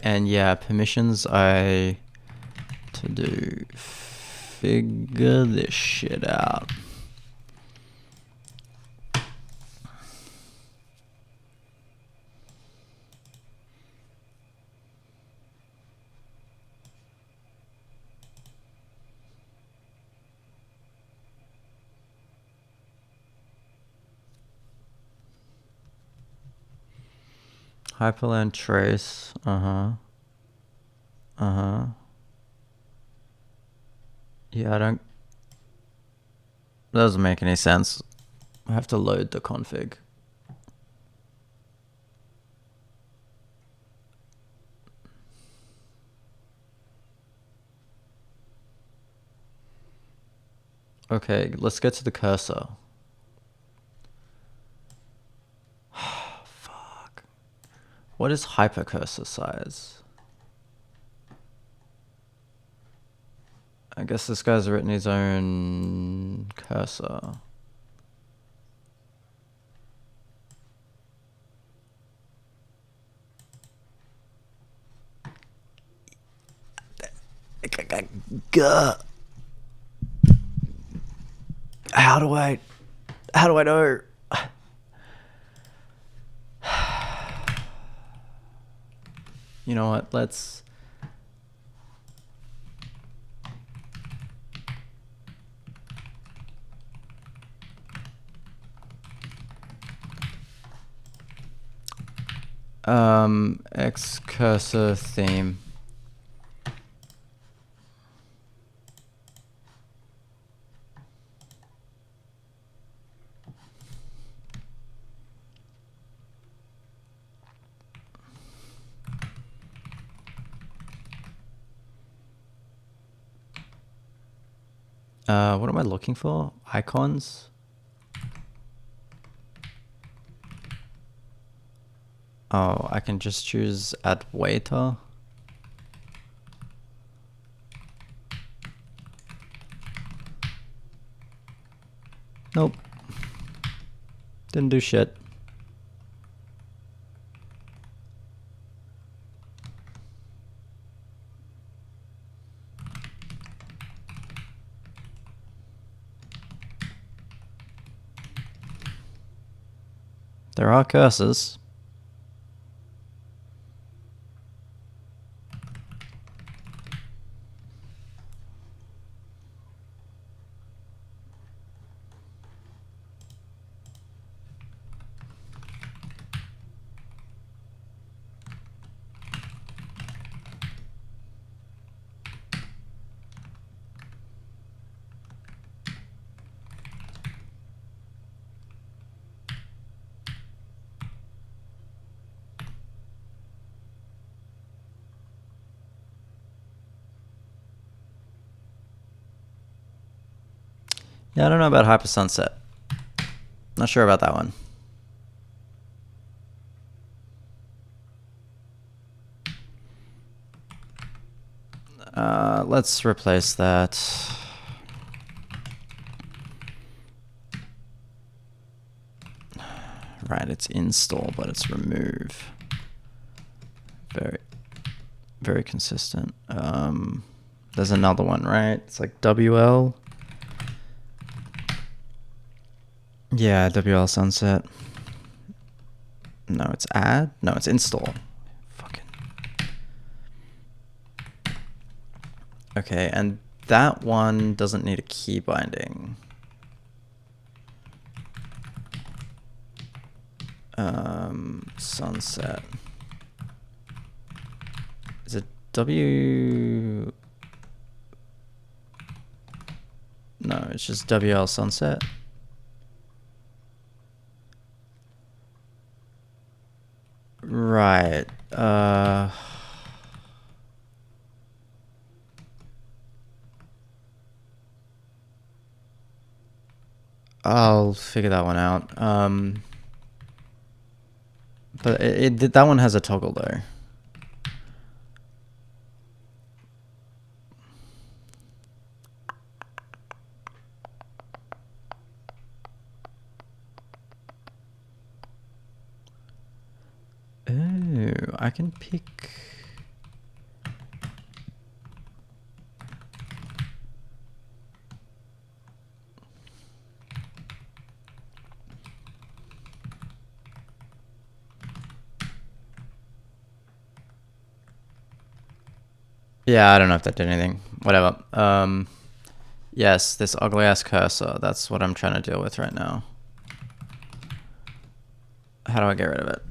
And yeah, permissions to do figure this shit out. Hyprland trace. Yeah, that doesn't make any sense. I have to load the config. Okay, let's get to the cursor. Fuck. What is hypercursor size? I guess this guy's written his own cursor. How do I know? You know what? Let's X cursor theme. What am I looking for? Icons? Oh, I can just choose add waiter. Nope. Didn't do shit. There are cursors. Yeah, I don't know about Hyper Sunset. Not sure about that one. Let's replace that. Right, it's install, but it's remove. Very consistent. There's another one, right? It's like WL. Yeah, WL Sunset. No, it's add. No, it's install. Fucking. Okay, and that one doesn't need a key binding. Sunset. Is it W? No, it's just WL sunset. Right. I'll figure that one out. But that one has a toggle though. Oh, I can pick. Yeah, I don't know if that did anything. Whatever. Yes, this ugly ass cursor. That's what I'm trying to deal with right now. How do I get rid of it?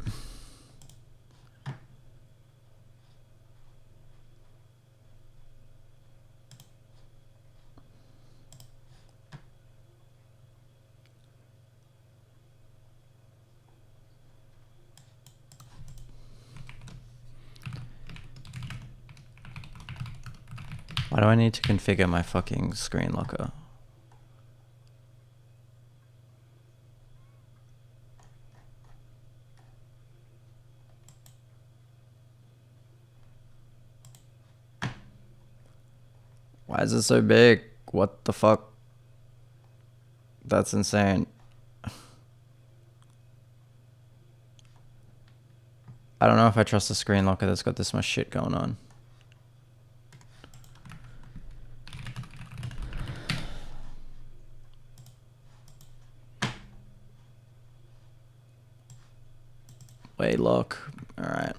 Why do I need to configure my fucking screen locker? Why is it so big? What the fuck? That's insane. I don't know if I trust the screen locker that's got this much shit going on. Wait, look. All right.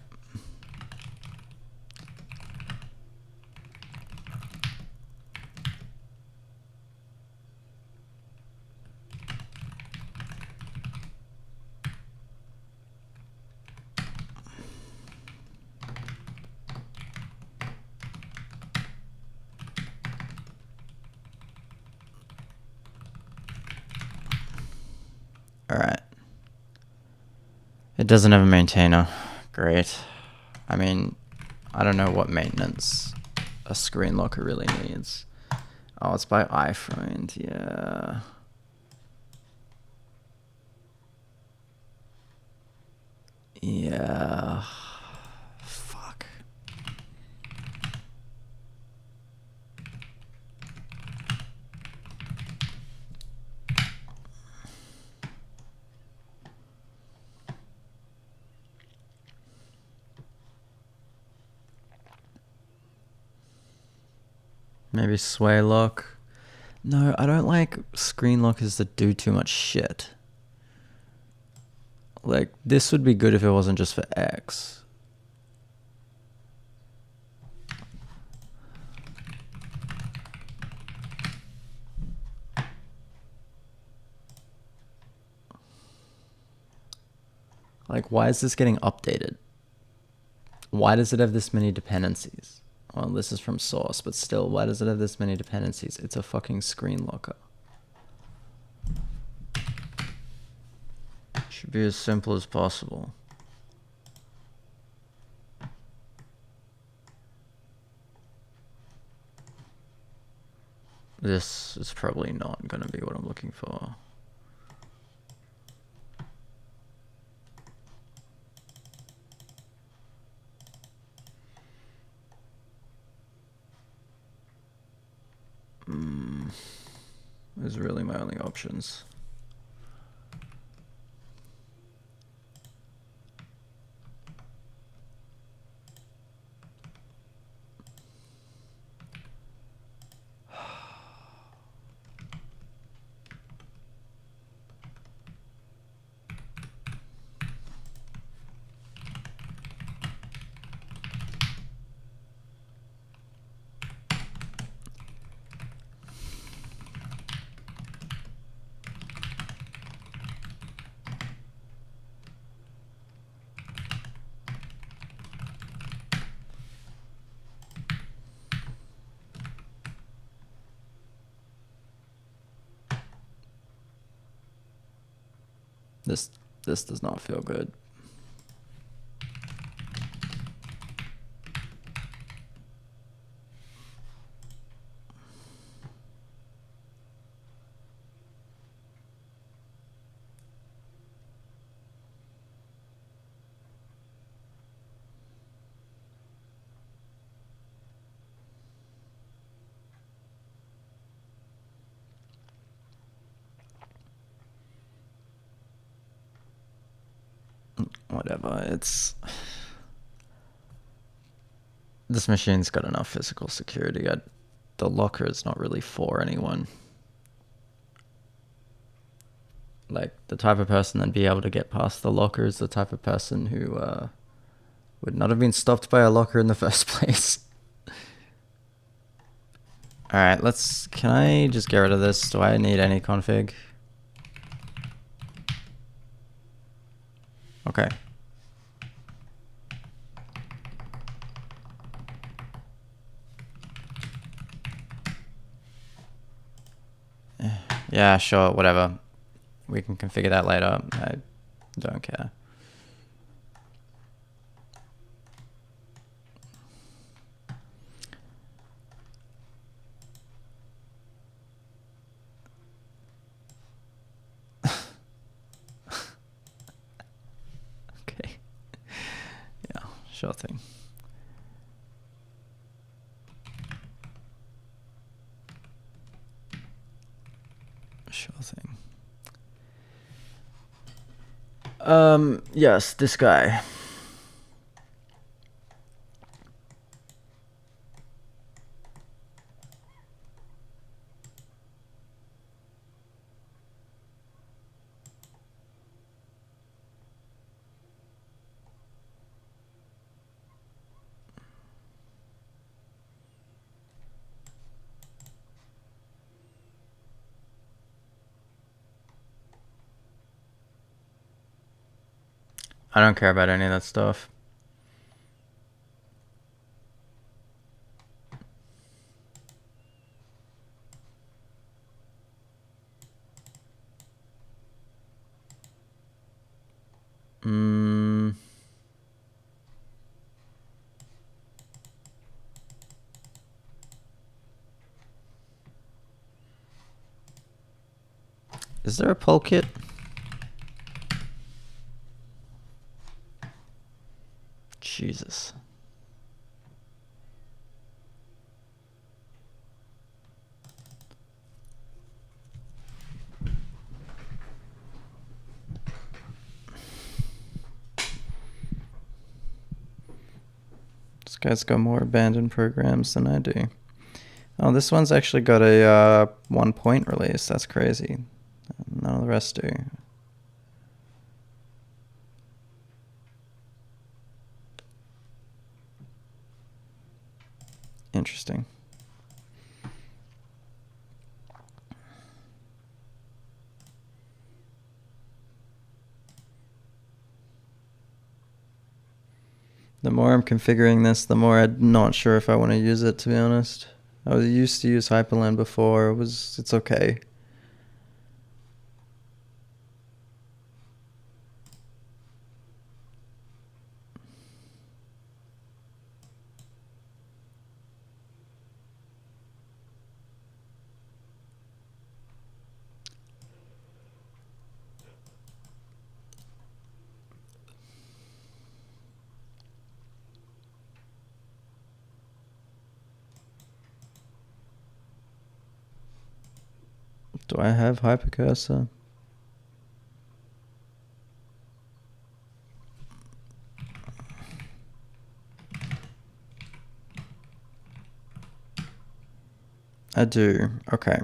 All right. It doesn't have a maintainer. Great. I mean, I don't know what maintenance a screen locker really needs. Oh, it's by Hyprland. Yeah. Yeah. Fuck. Maybe sway lock. No, I don't like screen lockers that do too much shit. Like, this would be good if it wasn't just for X. Like, why is this getting updated? Why does it have this many dependencies? Well, this is from source, but still, why does it have this many dependencies? It's a fucking screen locker. Should be as simple as possible. This is probably not going to be what I'm looking for. Those are really my only options. This does not feel good. Whatever, it's... This machine's got enough physical security. The locker is not really for anyone. Like, the type of person that'd be able to get past the locker is the type of person who would not have been stopped by a locker in the first place. Alright, can I just get rid of this? Do I need any config? Okay. Yeah, sure, whatever. We can configure that later. I don't care. Okay. Yeah, sure thing. Sure thing. Yes, this guy. I don't care about any of that stuff. Is there a pull kit? Jesus. This guy's got more abandoned programs than I do. Oh, this one's actually got a 1 point release. That's crazy. None of the rest do. Interesting. The more I'm configuring this, the more I'm not sure if I want to use it, to be honest. I used to use Hyprland before. It's okay. Do I have hypercursor? I do. Okay.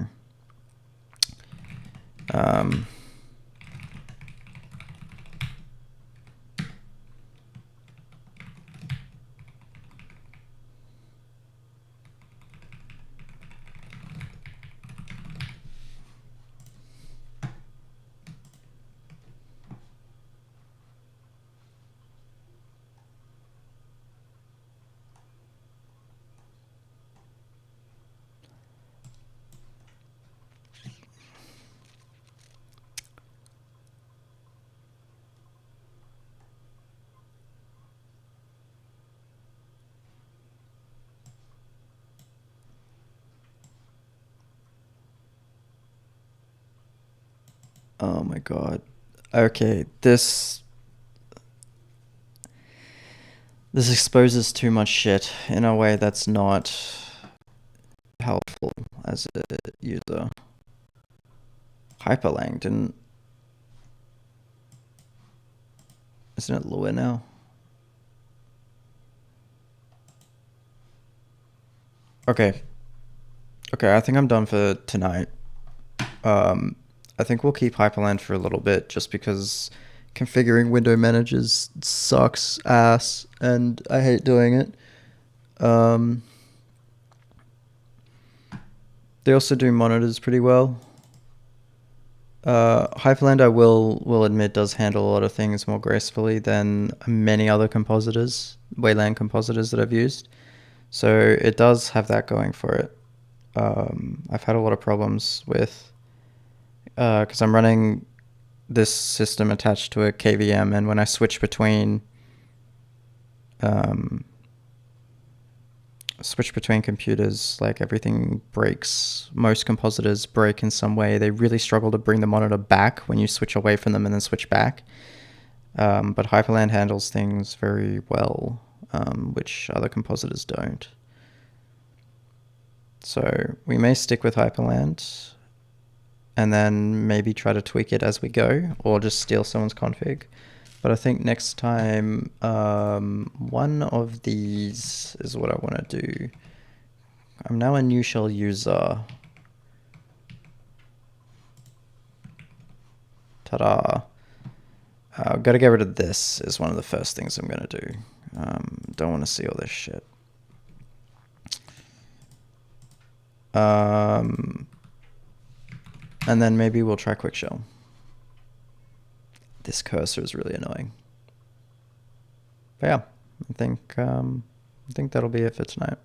Oh my god. Okay, this exposes too much shit in a way that's not helpful as a user. Hyperlang didn't... Isn't it Lua now? Okay. Okay, I think I'm done for tonight. I think we'll keep Hyperland for a little bit just because configuring window managers sucks ass and I hate doing it. They also do monitors pretty well. Hyperland, I will admit, does handle a lot of things more gracefully than many other compositors, Wayland compositors that I've used. So it does have that going for it. I've had a lot of problems with, because I'm running this system attached to a KVM, and when I switch between computers, like everything breaks. Most compositors break in some way. They really struggle to bring the monitor back when you switch away from them and then switch back. But Hyperland handles things very well, which other compositors don't. So we may stick with Hyperland and then maybe try to tweak it as we go, or just steal someone's config. But I think next time, one of these is what I want to do. I'm now a new shell user. Ta-da. I've got to get rid of this is one of the first things I'm going to do. Don't want to see all this shit. And then maybe we'll try quick shell. This cursor is really annoying. But yeah, I think that'll be it for tonight.